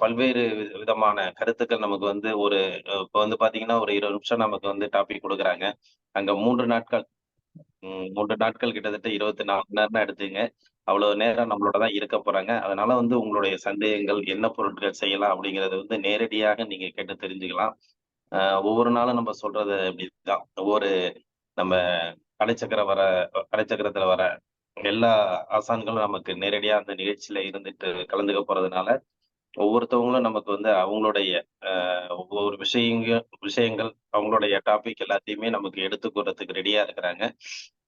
பல்வேறு விதமான கருத்துக்கள் நமக்கு வந்து ஒரு இப்ப வந்து பாத்தீங்கன்னா, ஒரு 20 நிமிஷம் நமக்கு வந்து டாபிக் குடுக்குறாங்க. அங்க 3 நாட்கள் 3 நாட்கள் கிட்டத்தட்ட 24 மணி நேரம் தான் எடுத்துக்கங்க. அவ்வளவு நேரம் நம்மளோட தான் இருக்க போறாங்க. அதனால வந்து உங்களுடைய சந்தேகங்கள், என்ன பொருட்கள் செய்யலாம் அப்படிங்கிறத வந்து நேரடியாக நீங்க கேட்டு தெரிஞ்சுக்கலாம். அ ஒவ்வொரு நாளும் நம்ம சொல்றது இப்படித்தான். ஒவ்வொரு நம்ம கலைச்சக்கர வர கலைச்சக்கரத்துல வர எல்லா ஆசான்களும் நமக்கு நேரடியா அந்த நிகழ்ச்சியில இருந்துட்டு கலந்துக்க போறதுனால, ஒவ்வொருத்தவங்களும் நமக்கு வந்து அவங்களுடைய ஒவ்வொரு விஷயங்கள் அவங்களுடைய டாபிக் எல்லாத்தையுமே நமக்கு எடுத்துக் கூறதுக்கு ரெடியா இருக்கிறாங்க.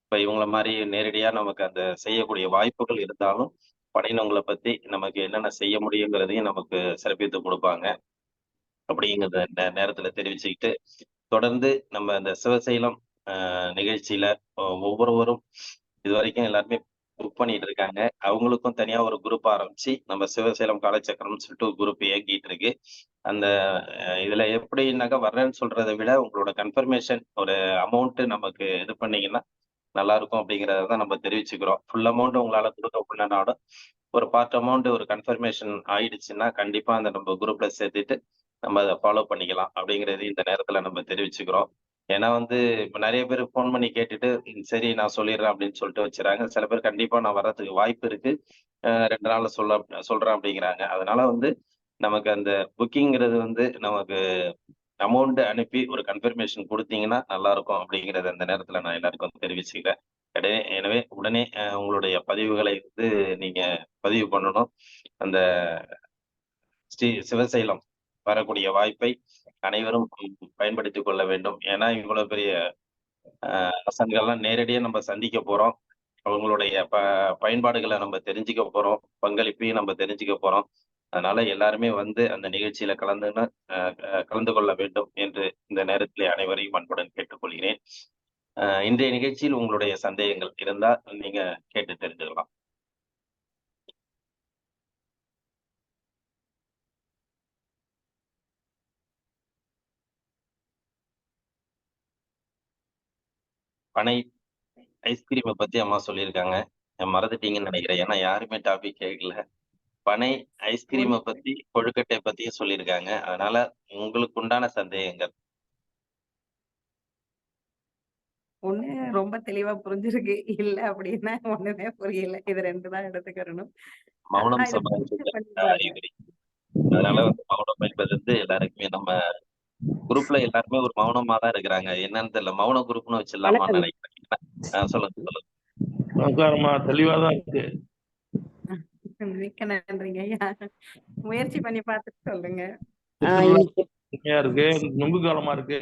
இப்ப இவங்கள மாரி நேரடியா நமக்கு அந்த செய்யக்கூடிய வாய்ப்புகள் இருந்தாலும், படையினவங்கள பத்தி நமக்கு என்னென்ன செய்ய முடியுங்கிறதையும் நமக்கு சிறப்பித்து குடுப்பாங்க. அப்படிங்கிறத இந்த நேரத்துல தெரிவிச்சுக்கிட்டு, தொடர்ந்து நம்ம இந்த சிவசைலம் நிகழ்ச்சியில ஒவ்வொருவரும் இதுவரைக்கும் எல்லாருமே புக் பண்ணிட்டு இருக்காங்க. அவங்களுக்கும் தனியா ஒரு குரூப் ஆரம்பிச்சு, நம்ம சிவசேலம் காலச்சக்கரம்னு சொல்லிட்டு ஒரு குரூப் இயங்கிட்டு இருக்கு. அந்த இதுல எப்படின்னாக்கா வர்றேன்னு சொல்றத விட, உங்களோட கன்ஃபர்மேஷன் ஒரு அமௌண்ட் நமக்கு இது பண்ணீங்கன்னா, நல்லா இருக்கும் அப்படிங்கிறத தான் நம்ம தெரிவிச்சுக்கிறோம். ஃபுல் அமௌண்ட் உங்களால குடுக்க முடியலனாலும், ஒரு பார்ட் அமௌண்ட் ஒரு கன்ஃபர்மேஷன் ஆயிடுச்சுன்னா, கண்டிப்பா அந்த நம்ம குரூப்ல சேர்த்துட்டு, நம்ம அத ஃபாலோ பண்ணிக்கலாம். அப்படிங்கிறது இந்த நேரத்துல நம்ம தெரிவிச்சுக்கிறோம். ஏன்னா வந்து, இப்ப நெறைய பேர் ஃபோன் பண்ணி கேட்டுட்டு, சரி நான் சொல்லிடுறேன் அப்படின்னு சொல்லிட்டு வச்சுர்றாங்க. சில பேர் கண்டிப்பா நான் வர்றதுக்கு வாய்ப்பு இருக்கு. 2 நாள்ல சொல்றேன் அப்படிங்கிறாங்க. அதனால வந்து, நமக்கு அந்த புக்கிங்கிறது வந்து நமக்கு அமௌண்ட் அனுப்பி ஒரு கன்ஃபர்மேஷன் குடுத்தீங்கன்னா நல்லாருக்கும் அப்படிங்கிறத அந்த நேரத்துல நான் எல்லாருக்கும் தெரிவிச்சுக்கிறேன். எனவே உடனே உங்களுடைய பதிவுகளை வந்து நீங்க பதிவு பண்ணணும். அந்த ஸ்ரீ சிவசைலம் வரக்கூடிய வாய்ப்பை அனைவரும் பயன்படுத்திக் கொள்ள வேண்டும். ஏன்னா, இவ்வளவு பெரிய பசங்கள்லாம் நேரடியா நம்ம சந்திக்க போறோம். அவங்களுடைய பயன்பாடுகள நம்ம தெரிஞ்சுக்க போறோம். பங்களிப்பையும் நம்ம தெரிஞ்சுக்க போறோம். அதனால எல்லாருமே வந்து அந்த நிகழ்ச்சியில கலந்து கொள்ள வேண்டும் என்று இந்த நேரத்திலே அனைவரையும் அன்புடன் கேட்டுக்கொள்கிறேன். இன்றைய நிகழ்ச்சியில் உங்களுடைய சந்தேகங்கள் இருந்தா நீங்க கேட்டு தெரிஞ்சுக்கலாம். பனை ஐஸ்கிரீம பத்தி அம்மா சொல்லியிருக்காங்க. மறந்துட்டீங்கன்னு நெனைக்கிறேன். ஏன்னா யாருமே டாபிக் கேட்கல. பனை ஐஸ்கிரீம பத்தி, கொழுக்கட்டை பத்தியும் சொல்லியிருக்காங்க. அதனால உங்களுக்கு உண்டான சந்தேகங்கள். ஒண்ணு ரொம்ப தெளிவா புரிஞ்சிருக்கு. இல்ல அப்படின்னா ஒண்ணுமே புரியல. இது 2 தான் எடுத்துக்கிறணும். மௌனம் நான் இத முயற்சி சமாளிச்சல் பண்ணி பார்க்கிறேன். அறிகுறி. அதனால வந்து மௌனம் என்பது வந்து எல்லாருக்குமே நம்ம குரூப்ல எல்லாருமே ஒரு மௌனமா தான் இருக்கிறாங்க. என்னன்னு தெரியல. மௌன குரூப்னு வச்சிடலாமான்னு வணக்கம். நெனைக்கிறேன். சொல்லுங்க, சொல்லுங்க. உட்காருமா தெளிவா தான் இருக்கு. மிக்க நன்றிங்க ஐயா. முயற்சி பண்ணி பார்த்துட்டு சொல்லுங்க. சுற்றுலா இன்னைக்கு அருமையா இருக்கு. நொங்கு காலமா இருக்கு.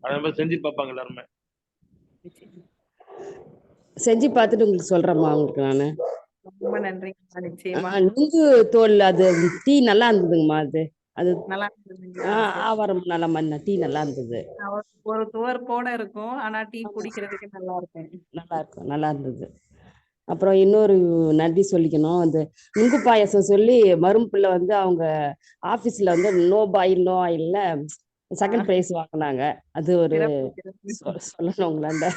அதே மாதிரி செஞ்சு பார்ப்பாங்க எல்லாருமே. செஞ்சு பார்த்துட்டு உங்களுக்கு சொல்றேம்மா உங்களுக்கு நானு. ரொம்ப நன்றிங்கம்மா. நிச்சயமா. நுங்கு தோல் அது டீ நல்லா இருந்ததுங்கம்மா அது. அது நல்லா இருந்ததுங்களா? சரி. ஆவாரம் நல்ல மண்ண டீ நல்லா இருந்தது. ஒரு துவர்ப்போட இருக்கும். ஆனா டீ குடிக்கிறதுக்கு நல்லா இருக்கும். நல்லா இருக்கும், நல்லா இருந்தது. அப்புறம் இன்னொரு நன்றி சொல்லிக்கணும். அந்த நுங்கு பாயசம் சொல்லி மரும்பிள்ளை வந்து அவங்க ஆஃபீஸில் வந்து நோ பாயில் நோ ஆயில்ல செகண்ட் ப்ரைஸ் வாங்கினாங்க. அது ஒரு சிறப்பு, சிறப்பு. சொல்லணும் உங்களாண்ட.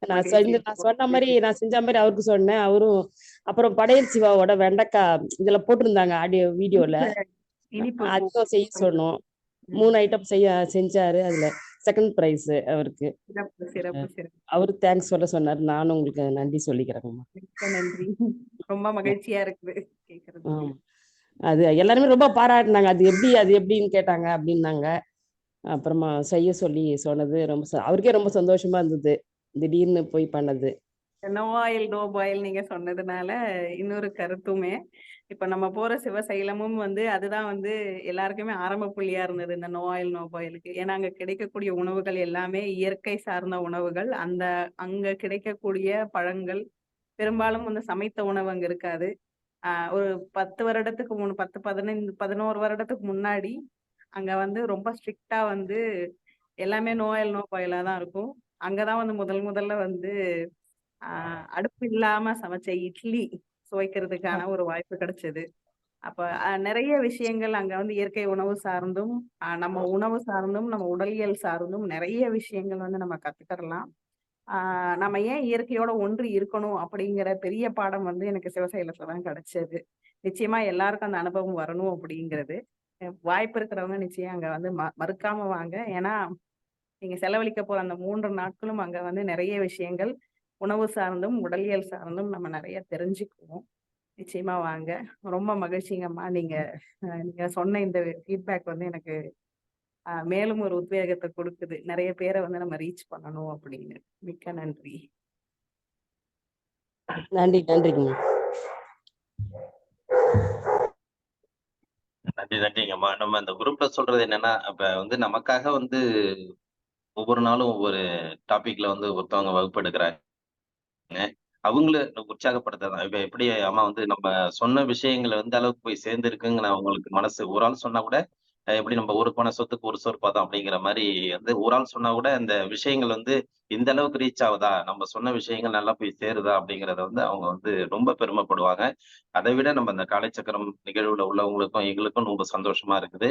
நான் மகிழ்ச்சி. சொன்ன மாதிரி நான் செஞ்ச மாதிரி அவருக்கு சொன்னேன். அவரும் அப்புறம் படையல் சிவாவோட வெண்டைக்காய் இதுல போட்டிருந்தாங்க ஆடியோ வீடியோல. இனிப்பு அதுவும் செய்ய சொன்னோம். 3 ஐட்டம் செஞ்சாரு. அதுல செகண்ட் பிரைஸ் அவருக்கு. சிறப்பு சிறப்பு சிறப்பு. அவரு தேங்க்ஸ் சொல்ல சொன்னாரு. நானும் உங்களுக்கு நன்றி சொல்லிக்கிறேங்கம்மா. மிக்க நன்றி. ரொம்ப மகிழ்ச்சியா இருக்குது கேக்குறது. ஆமா. அது எல்லாருமே ரொம்ப பாராட்டினாங்க. அது எப்படின்னு கேட்டாங்க அப்படின்னாங்க. அப்புறமா செய்ய சொல்லி சொன்னது அவருக்கே ரொம்ப சந்தோஷமா இருந்தது. திடீர்னு போய் பண்ணது. நோ ஆயில் நோ பாயில் நீங்க சொன்னதுனால இன்னொரு கருத்துமே, இப்ப நம்ம போற சிவசைலமும் வந்து அதுதான் வந்து எல்லாருக்குமே ஆரம்ப புள்ளியா இருந்தது இந்த நோ ஆயில் நோ பாயிலுக்கு. ஏன்னா அங்க கிடைக்கக்கூடிய உணவுகள் எல்லாமே இயற்கை சார்ந்த உணவுகள். அங்க கிடைக்கக்கூடிய பழங்கள் பெரும்பாலும் வந்து சமைத்த உணவு அங்க இருக்காது. ஒரு 10 வருடத்துக்கு 10, 15, 11 வருடத்துக்கு முன்னாடி அங்க வந்து ரொம்ப ஸ்ட்ரிக்டா வந்து எல்லாமே நோ ஆயில் நோ பாயிலா தான் இருக்கும். அங்கதான் வந்து முதல்ல வந்து அடுப்பு இல்லாம சமைச்ச இட்லி சுவைக்கிறதுக்கான ஒரு வாய்ப்பு கிடைச்சது. அப்ப நிறைய விஷயங்கள் அங்க வந்து இயற்கை உணவு சார்ந்தும் நம்ம உணவு சார்ந்தும் நம்ம உடலியல் சார்ந்தும் நிறைய விஷயங்கள் வந்து நம்ம கத்துக்கிறலாம். நம்ம ஏன் இயற்கையோட ஒன்றி இருக்கணும் அப்படிங்கிற பெரிய பாடம் வந்து எனக்கு சிவசைலத்துல தான் கிடைச்சது. நிச்சயமா எல்லாருக்கும் அந்த அனுபவம் வரணும் அப்படிங்கிறது. வாய்ப்பு இருக்கிறவங்க நிச்சயம் அங்க வந்து மறுக்காம வாங்க. ஏன்னா நீங்க செலவழிக்க போற அந்த 3 நாட்களும் அங்க வந்து நிறைய விஷயங்கள் உணவு சார்ந்தும் உடலியல் சார்ந்தும் நம்ம நிறைய தெரிஞ்சுக்குவோம். நிச்சயமா வாங்க. ரொம்ப மகிழ்ச்சிங்கம்மா. நீங்க சொன்ன இந்த ஃபீட்பேக் வந்து எனக்கு மேலும் ஒரு உத்வேகத்தை கொடுக்குது. நிறைய பேரை வந்து நம்ம ரீச் பண்ணணும் அப்படின்னு. மிக்க நன்றி. நன்றிங்கம்மா. நன்றிங்கம்மா. நம்ம இந்த குரூப்ல சொல்றது என்னன்னா, இப்ப வந்து நமக்காக வந்து ஒவ்வொரு நாளும் ஒவ்வொரு டாபிக்ல வந்து ஒருத்தவங்க வகுப்பு எடுக்கிறாங்க. அவங்கள உற்சாகப்படுத்ததான். இப்ப எப்படி அம்மா வந்து நம்ம சொன்ன விஷயங்கள் எந்த அளவுக்கு போய் சேர்ந்திருக்குன்னு அவங்களுக்கு மனசு ஒரு ஆள் சொன்னா கூட, எப்படி நம்ம ஒரு பனை சொத்துக்கு ஒரு சோறு பதம் அப்படிங்கிற மாரி வந்து ஒரு ஆள் சொன்னா கூட அந்த விஷயங்கள் வந்து இந்த அளவுக்கு ரீச் ஆகுதா? நம்ம சொன்ன விஷயங்கள் நல்லா போய் சேருதா? அப்படிங்கிறத வந்து அவங்க வந்து ரொம்ப பெருமைப்படுவாங்க. அதை விட நம்ம இந்த காலைச்சக்கரம் நிகழ்வுல உள்ளவங்களுக்கும், எங்களுக்கும் ரொம்ப சந்தோஷமா இருக்குது.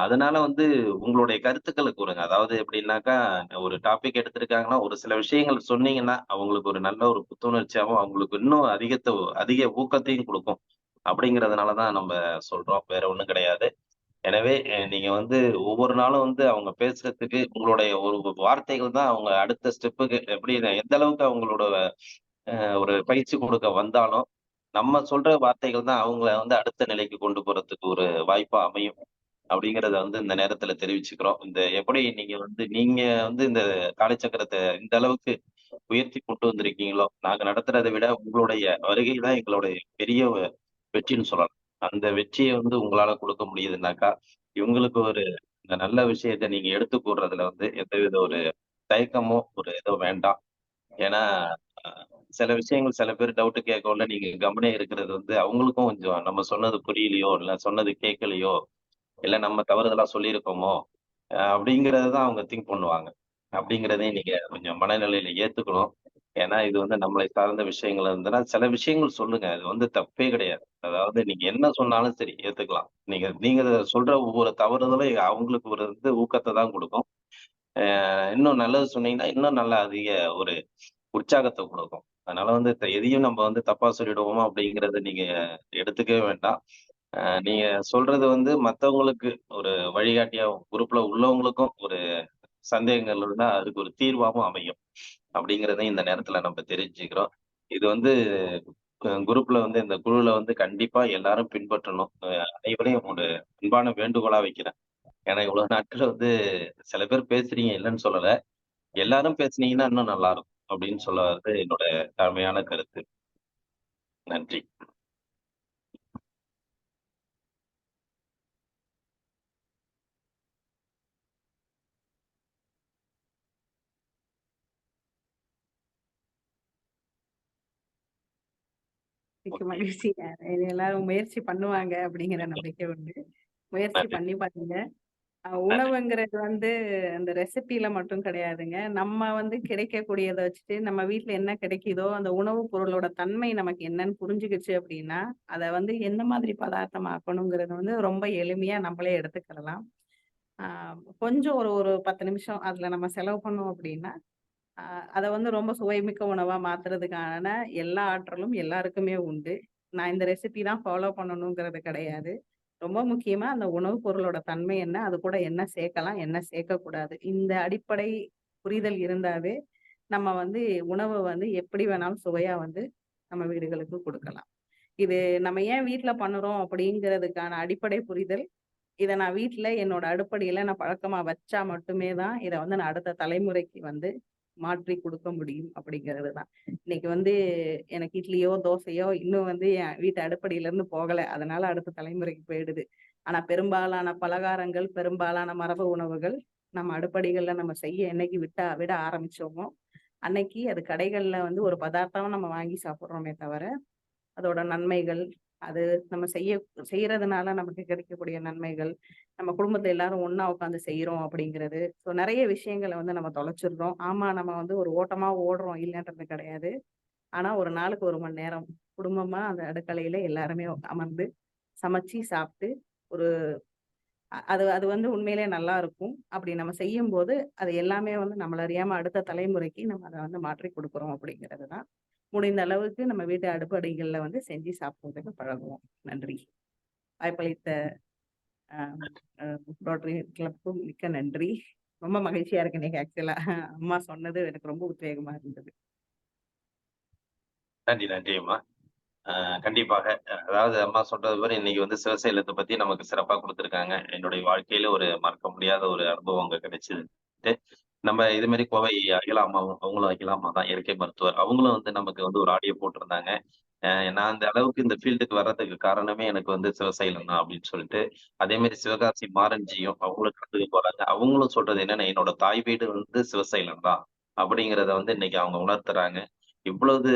அதனால வந்து உங்களுடைய கருத்துக்கள கூறுங்க. அதாவது எப்படின்னாக்கா, ஒரு டாபிக் எடுத்திருக்காங்கன்னா, ஒரு சில விஷயங்கள் சொன்னீங்கன்னா, அவங்களுக்கு ஒரு நல்ல ஒரு புத்துணர்ச்சியாவும், அவங்களுக்கு இன்னும் அதிக ஊக்கத்தையும் குடுக்கும். அப்படிங்கிறதுனால தான் நம்ப சொல்றோம். வேற ஒண்ணும் கிடையாது. எனவே நீங்க வந்து ஒவ்வொரு நாளும் வந்து அவங்க பேசுறதுக்கு உங்களுடைய ஒரு வார்த்தைகள் தான் அவங்க அடுத்த ஸ்டெப்புக்கு எப்படி எந்த அளவுக்கு அவங்களோட ஒரு பயிற்சி கொடுக்க வந்தாலும், நம்ம சொல்ற வார்த்தைகள் தான் அவங்கள வந்து அடுத்த நிலைக்கு கொண்டு போறதுக்கு ஒரு வாய்ப்பா அமையும். அப்படிங்கிறத வந்து இந்த நேரத்துல தெரிவிச்சுக்கிறோம். நீங்க வந்து இந்த காலச்சக்கரத்த இந்த அளவுக்கு உயர்த்தி கொண்டு வந்திருக்கீங்களோ, நாங்க நடத்துறத விட உங்களுடைய வருகை தான் எங்களுடைய பெரிய வெற்றின்னு சொல்லலாம். அந்த வெற்றிய வந்து உங்களால குடுக்க முடியுதுன்னாக்கா, இவங்களுக்கு ஒரு இந்த நல்ல விஷயத்த நீங்க எடுத்து கூறுறதுல வந்து எந்தவித ஒரு தயக்கமோ, ஒரு ஏதோ வேண்டாம். ஏன்னா, அ சில விஷயங்கள் சில பேர் டவுட் கேட்கவுள்ள நீங்க கம்முனே இருக்கிறது வந்து அவங்களுக்கும் கொஞ்சம் நம்ம சொன்னது புரியலையோ, இல்ல சொன்னது கேட்கலையோ, இல்ல நம்ம தவறுதலா சொல்லியிருக்கோமோ, அப்படிங்கிறத தான் அவங்க திங்க் பண்ணுவாங்க. அப்படிங்கிறதையும் நீங்க கொஞ்சம் மனநிலையில ஏத்துக்கணும். ஏன்னா, இது வந்து நம்மளை சார்ந்த விஷயங்கள் இருந்ததுன்னா, சில விஷயங்கள் சொல்லுங்க. அது வந்து தப்பே கிடையாது. அதாவது நீங்க என்ன சொன்னாலும் சரி ஏத்துக்கலாம். நீங்க நீங்க சொல்ற ஒவ்வொரு தவறுதலும் அவங்களுக்கு ஒரு வந்து ஊக்கத்த தான் குடுக்கும். இன்னும் நல்லது சொன்னீங்கன்னா, இன்னும் நல்லா அதிக ஒரு உற்சாகத்த குடுக்கும். அதனால வந்து எதையும் நம்ம வந்து தப்பா சொல்லிடுவோமோ அப்படிங்கிறத நீங்க எடுத்துக்கவே வேண்டாம். நீங்க சொல்றது வந்து மத்தவங்களுக்கு ஒரு வழிகாட்டியா குரூப்ல உள்ளவங்களுக்கும் ஒரு சந்தேகங்கள் இருந்தா அதுக்கு ஒரு தீர்வாவும் அமையும். அப்படிங்கிறதையும் இந்த நேரத்துல நம்ம தெரிஞ்சுக்கிறோம். இது வந்து குரூப்ல வந்து இந்த குழுல வந்து கண்டிப்பா எல்லாரும் பின்பற்றணும். அனைவரையும் ஒரு அன்பான வேண்டுகோளா வைக்கிறேன். ஏன்னா இவ்வளவு நாட்கள் வந்து சில பேர் பேசுறீங்க இல்லன்னு சொல்லல. எல்லாரும் பேசுனீங்கன்னா இன்னும் நல்லா இருக்கும். அப்படின்னு சொல்ல வர்றது என்னோட தாழ்மையான கருத்து. நன்றி. மிக்க மகிழ்ச்சி. எல்லாரும் முயற்சி பண்ணுவாங்க அப்படிங்கிற நம்பிக்கை உண்டு. முயற்சி நன்றி. பண்ணி பாருங்க. நன்றி. உணவுங்கிறது வந்து அந்த ரெசிபில மட்டும் கிடையாதுங்க. நம்ம வந்து கிடைக்கக்கூடியத வச்சுட்டு நம்ம வீட்ல என்ன கிடைக்குதோ, அந்த உணவு பொருளோட தன்மை நமக்கு என்னன்னு புரிஞ்சுக்கிச்சு அப்படின்னா, அத வந்து எந்த மாதிரி பதார்த்தம் ஆக்கணுங்கிறது வந்து ரொம்ப எளிமையா நம்மளே எடுத்துக்கிடலாம். ஆ கொஞ்சம் ஒரு ஒரு 10 நிமிஷம் அதுல நம்ம செலவு பண்ணோம் அப்படின்னா, அதை வந்து ரொம்ப சுவைமிக்க உணவா மாத்துறதுக்கான எல்லா ஆற்றலும் எல்லாருக்குமே உண்டு. நான் இந்த ரெசிபி தான் ஃபாலோ பண்ணணுங்கிறது கிடையாது. ரொம்ப முக்கியமா அந்த உணவுப் பொருளோட தன்மை என்ன, அது கூட என்ன சேர்க்கலாம், என்ன சேர்க்கக்கூடாது. இந்த அடிப்படை புரிதல் இருந்தாவே நம்ம வந்து உணவை வந்து எப்படி வேணாலும் சுவையா வந்து நம்ம வீடுகளுக்கு கொடுக்கலாம். இது நம்ம ஏன் வீட்ல பண்ணுறோம் அப்படிங்கிறதுக்கான அடிப்படை புரிதல், இதை நான் வீட்ல என்னோட அடுப்படியில நான் பழக்கமா வச்சா மட்டுமே தான் இதை வந்து நான் அடுத்த தலைமுறைக்கு வந்து மாற்றி கொடுக்க முடியும் அப்படிங்கிறது தான். இன்னைக்கு வந்து எனக்கு இட்லியோ தோசையோ இன்னும் வந்து என் வீட்டு அடுப்படியில இருந்து போகல, அதனால அடுத்த தலைமுறைக்கு போயிடுது. ஆனா பெரும்பாலான பலகாரங்கள், பெரும்பாலான மரபு உணவுகள் நம்ம அடுப்படிகள்ல நம்ம செய்ய என்னைக்கு விட ஆரம்பிச்சோமோ அன்னைக்கு அது கடைகள்ல வந்து ஒரு பதார்த்தம் நம்ம வாங்கி சாப்பிடுறோமே தவிர அதோட நன்மைகள், அது நம்ம செய்யறதுனால நமக்கு கிடைக்கக்கூடிய நன்மைகள், நம்ம குடும்பத்துல எல்லாரும் ஒண்ணா உட்காந்து செய்யறோம் அப்படிங்கிறது. ஸோ நிறைய விஷயங்களை வந்து நம்ம தொலைச்சிடுறோம். ஆமா, நம்ம வந்து ஒரு ஓட்டமா ஓடுறோம் இல்லைன்றது கிடையாது. ஆனா ஒரு நாளுக்கு 1 மணி நேரம் குடும்பமா அந்த அடுக்கலையில எல்லாருமே அமர்ந்து சமைச்சு சாப்பிட்டு ஒரு அது அது வந்து உண்மையிலே நல்லா இருக்கும். அப்படி நம்ம செய்யும்போது அது எல்லாமே வந்து நம்மள அறியாம அடுத்த தலைமுறைக்கு நம்ம அதை வந்து மாற்றி கொடுக்குறோம் அப்படிங்கிறது தான். முடிந்த அளவுக்கு நம்ம வீட்டு அடுப்படிகள்ல வந்து செஞ்சு சாப்பிடுறதுக்கு பழகுவோம். நன்றி. வாய்ப்பளித்த ரோட்டரி கிளப்புக்கும் மிக்க நன்றி. ரொம்ப மகிழ்ச்சியா இருக்கு இன்னைக்கு. ஆக்சுவலா அம்மா சொன்னது எனக்கு ரொம்ப உத்வேகமா இருந்தது. நன்றி நன்றிம்மா. கண்டிப்பாக. அதாவது அம்மா சொல்றது மாதிரி இன்னைக்கு வந்து சிவசைலத்தை பத்தி நமக்கு சிறப்பா கொடுத்துருக்காங்க. என்னுடைய வாழ்க்கையில ஒரு மறக்க முடியாத ஒரு அனுபவம் அங்க கிடைச்சது. நம்ம இது மாதிரி கோவை அகிலா அம்மாவும், அவங்களும் அகிலா அம்மா தான், இயற்கை மருத்துவர். அவங்களும் வந்து நமக்கு வந்து ஒரு ஆடியோ போட்டிருந்தாங்க. நான் அந்த அளவுக்கு இந்த ஃபீல்டுக்கு வர்றதுக்கு காரணமே எனக்கு வந்து சிவசைலம் தான் அப்படின்னு சொல்லிட்டு. அதே மாதிரி சிவகாசி மாரஞ்சியும் அவங்களும் கலந்துக்க போறாங்க. அவங்களும் சொல்றது என்னன்னா, என்னோட தாய் வீடு வந்து சிவசைலம் தான் அப்படிங்கிறத வந்து இன்னைக்கு அவங்க உணர்த்துறாங்க. இவ்வளவு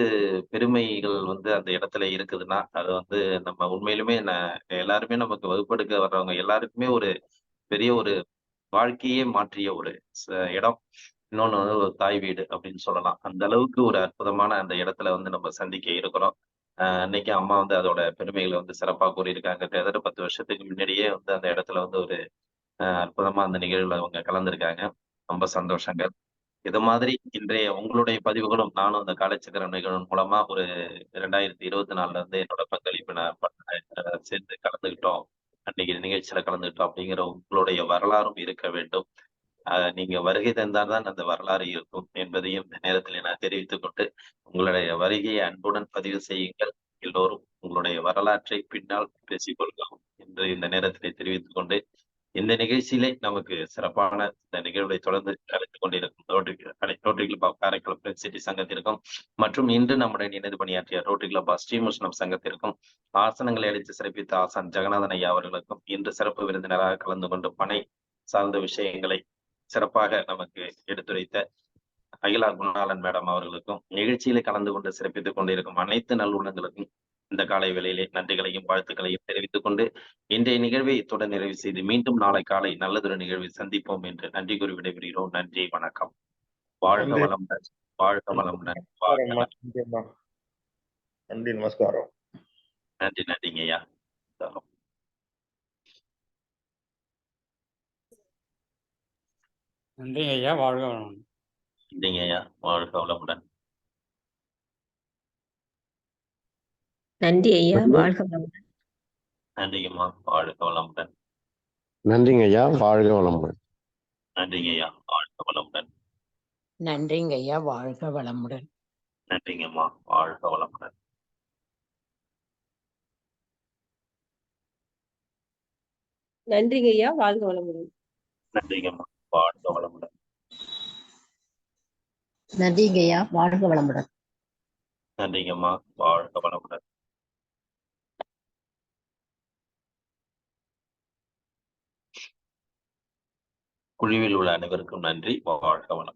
பெருமைகள் வந்து அந்த இடத்துல இருக்குதுன்னா, அது வந்து நம்ம உண்மையிலுமே எல்லாருமே நமக்கு வகுப்பெடுக்க வர்றவங்க எல்லாருக்குமே ஒரு பெரிய ஒரு வாழ்க்கையே மாற்றிய ஒரு இடம். இன்னொன்னு வந்து ஒரு தாய் வீடு அப்படின்னு சொல்லலாம். அந்த அளவுக்கு ஒரு அற்புதமான அந்த இடத்துல வந்து நம்ம சந்திக்க இருக்கிறோம். இன்னைக்கு அம்மா வந்து அதோட பெருமைகளை வந்து சிறப்பா கூறியிருக்காங்க. கிட்டத்தட்ட 10 வருஷத்துக்கு முன்னாடியே வந்து அந்த இடத்துல வந்து ஒரு அற்புதமா அந்த நிகழ்வுல அவங்க கலந்திருக்காங்க. ரொம்ப சந்தோஷங்க. இது மாதிரி இன்றைய உங்களுடைய பதிவுகளும் நானும் அந்த காலைச்சக்கர நிகழ்வு மூலமா ஒரு 2024ல இருந்து என்னோட பங்களிப்பு நான் சேர்ந்து கலந்துக்கிட்டோம். அன்னைக்கு நிகழ்ச்சியில கலந்துக்கிட்டோம் அப்படிங்கிற உங்களுடைய வரலாறும் இருக்க வேண்டும். நீங்க வருகை தந்தால்தான் அந்த வரலாறு இருக்கும் என்பதையும் இந்த நேரத்தில் நான் தெரிவித்துக் கொண்டு, உங்களுடைய வருகையை அன்புடன் பதிவு செய்யுங்கள். எல்லோரும் உங்களுடைய வரலாற்றை பின்னால் பேசிக்கொள்ளலாம் என்று இந்த நேரத்திலே தெரிவித்துக் கொண்டு, இந்த நிகழ்ச்சியிலே நமக்கு சிறப்பான இந்த நிகழ்வை தொடர்ந்து அழைத்துக் கொண்டிருக்கும் Rotary club of Karaikulam friends city சங்கத்திற்கும் மற்றும் இன்று நம்முடன் இணைந்து பணியாற்றிய ரோட்டரி கிளப் ஆஃப் ஸ்ரீமுஷ்ணம் சங்கத்திற்கும் ஆசனங்களை அளித்து சிறப்பித்த ஆசான் ஜெகநாதன் ஐயா அவர்களுக்கும் இன்று சிறப்பு விருந்தினராக கலந்து கொண்டு பனை சார்ந்த விஷயங்களை சிறப்பாக நமக்கு எடுத்துரைத்த அகிலா குணாளன் மேடம் அவர்களுக்கும் நிகழ்ச்சியில கலந்து கொண்டு சிறப்பித்துக் கொண்டிருக்கும் அனைத்து நல்லுள்ளங்களுக்கும் இந்த காலை வேளையிலே நன்றிகளையும் வாழ்த்துக்களையும் தெரிவித்துக் கொண்டு இன்றைய நிகழ்வை இத்துடன் நிறைவு செய்து மீண்டும் நாளை காலை நல்லதொரு நிகழ்வில் சந்திப்போம் என்று நன்றி கூறி விடைபெறுகிறோம். நன்றி, வணக்கம். வாழ்க நன்றி. வளமுடன், வாழ்க வளமுடன், வாழ்க வளமுடன். நன்றி, நமஸ்காரம். நன்றி, நன்றிங்க ஐயா. நன்றிங்க ஐயா. வாழ்க வளமுடன். நன்றிங்க ஐயா. வாழ்க வளமுடன். நன்றி ஐயா. வாழ்க வளமுடன். நன்றிங்கம்மா. வாழ்க வளமுடன். நன்றிங்க ஐயா. வாழ்க வளமுடன். நன்றிங்க ஐயா. வாழ்க வளமுடன். நன்றிங்க ஐயா. வாழ்க வளமுடன். நன்றிங்கம்மா. வாழ்க வளமுடன். நன்றிங்க ஐயா. வாழ்க வளமுடன். நன்றிங்கம்மா. வாழ்க வளமுடன். நன்றிங்க ஐயா. வாழ்க வளமுடன். நன்றிங்கம்மா. வாழ்க வளமுடன். குழுவில் உள்ள அனைவருக்கும் நன்றி. வாழ்க வளமுடன்.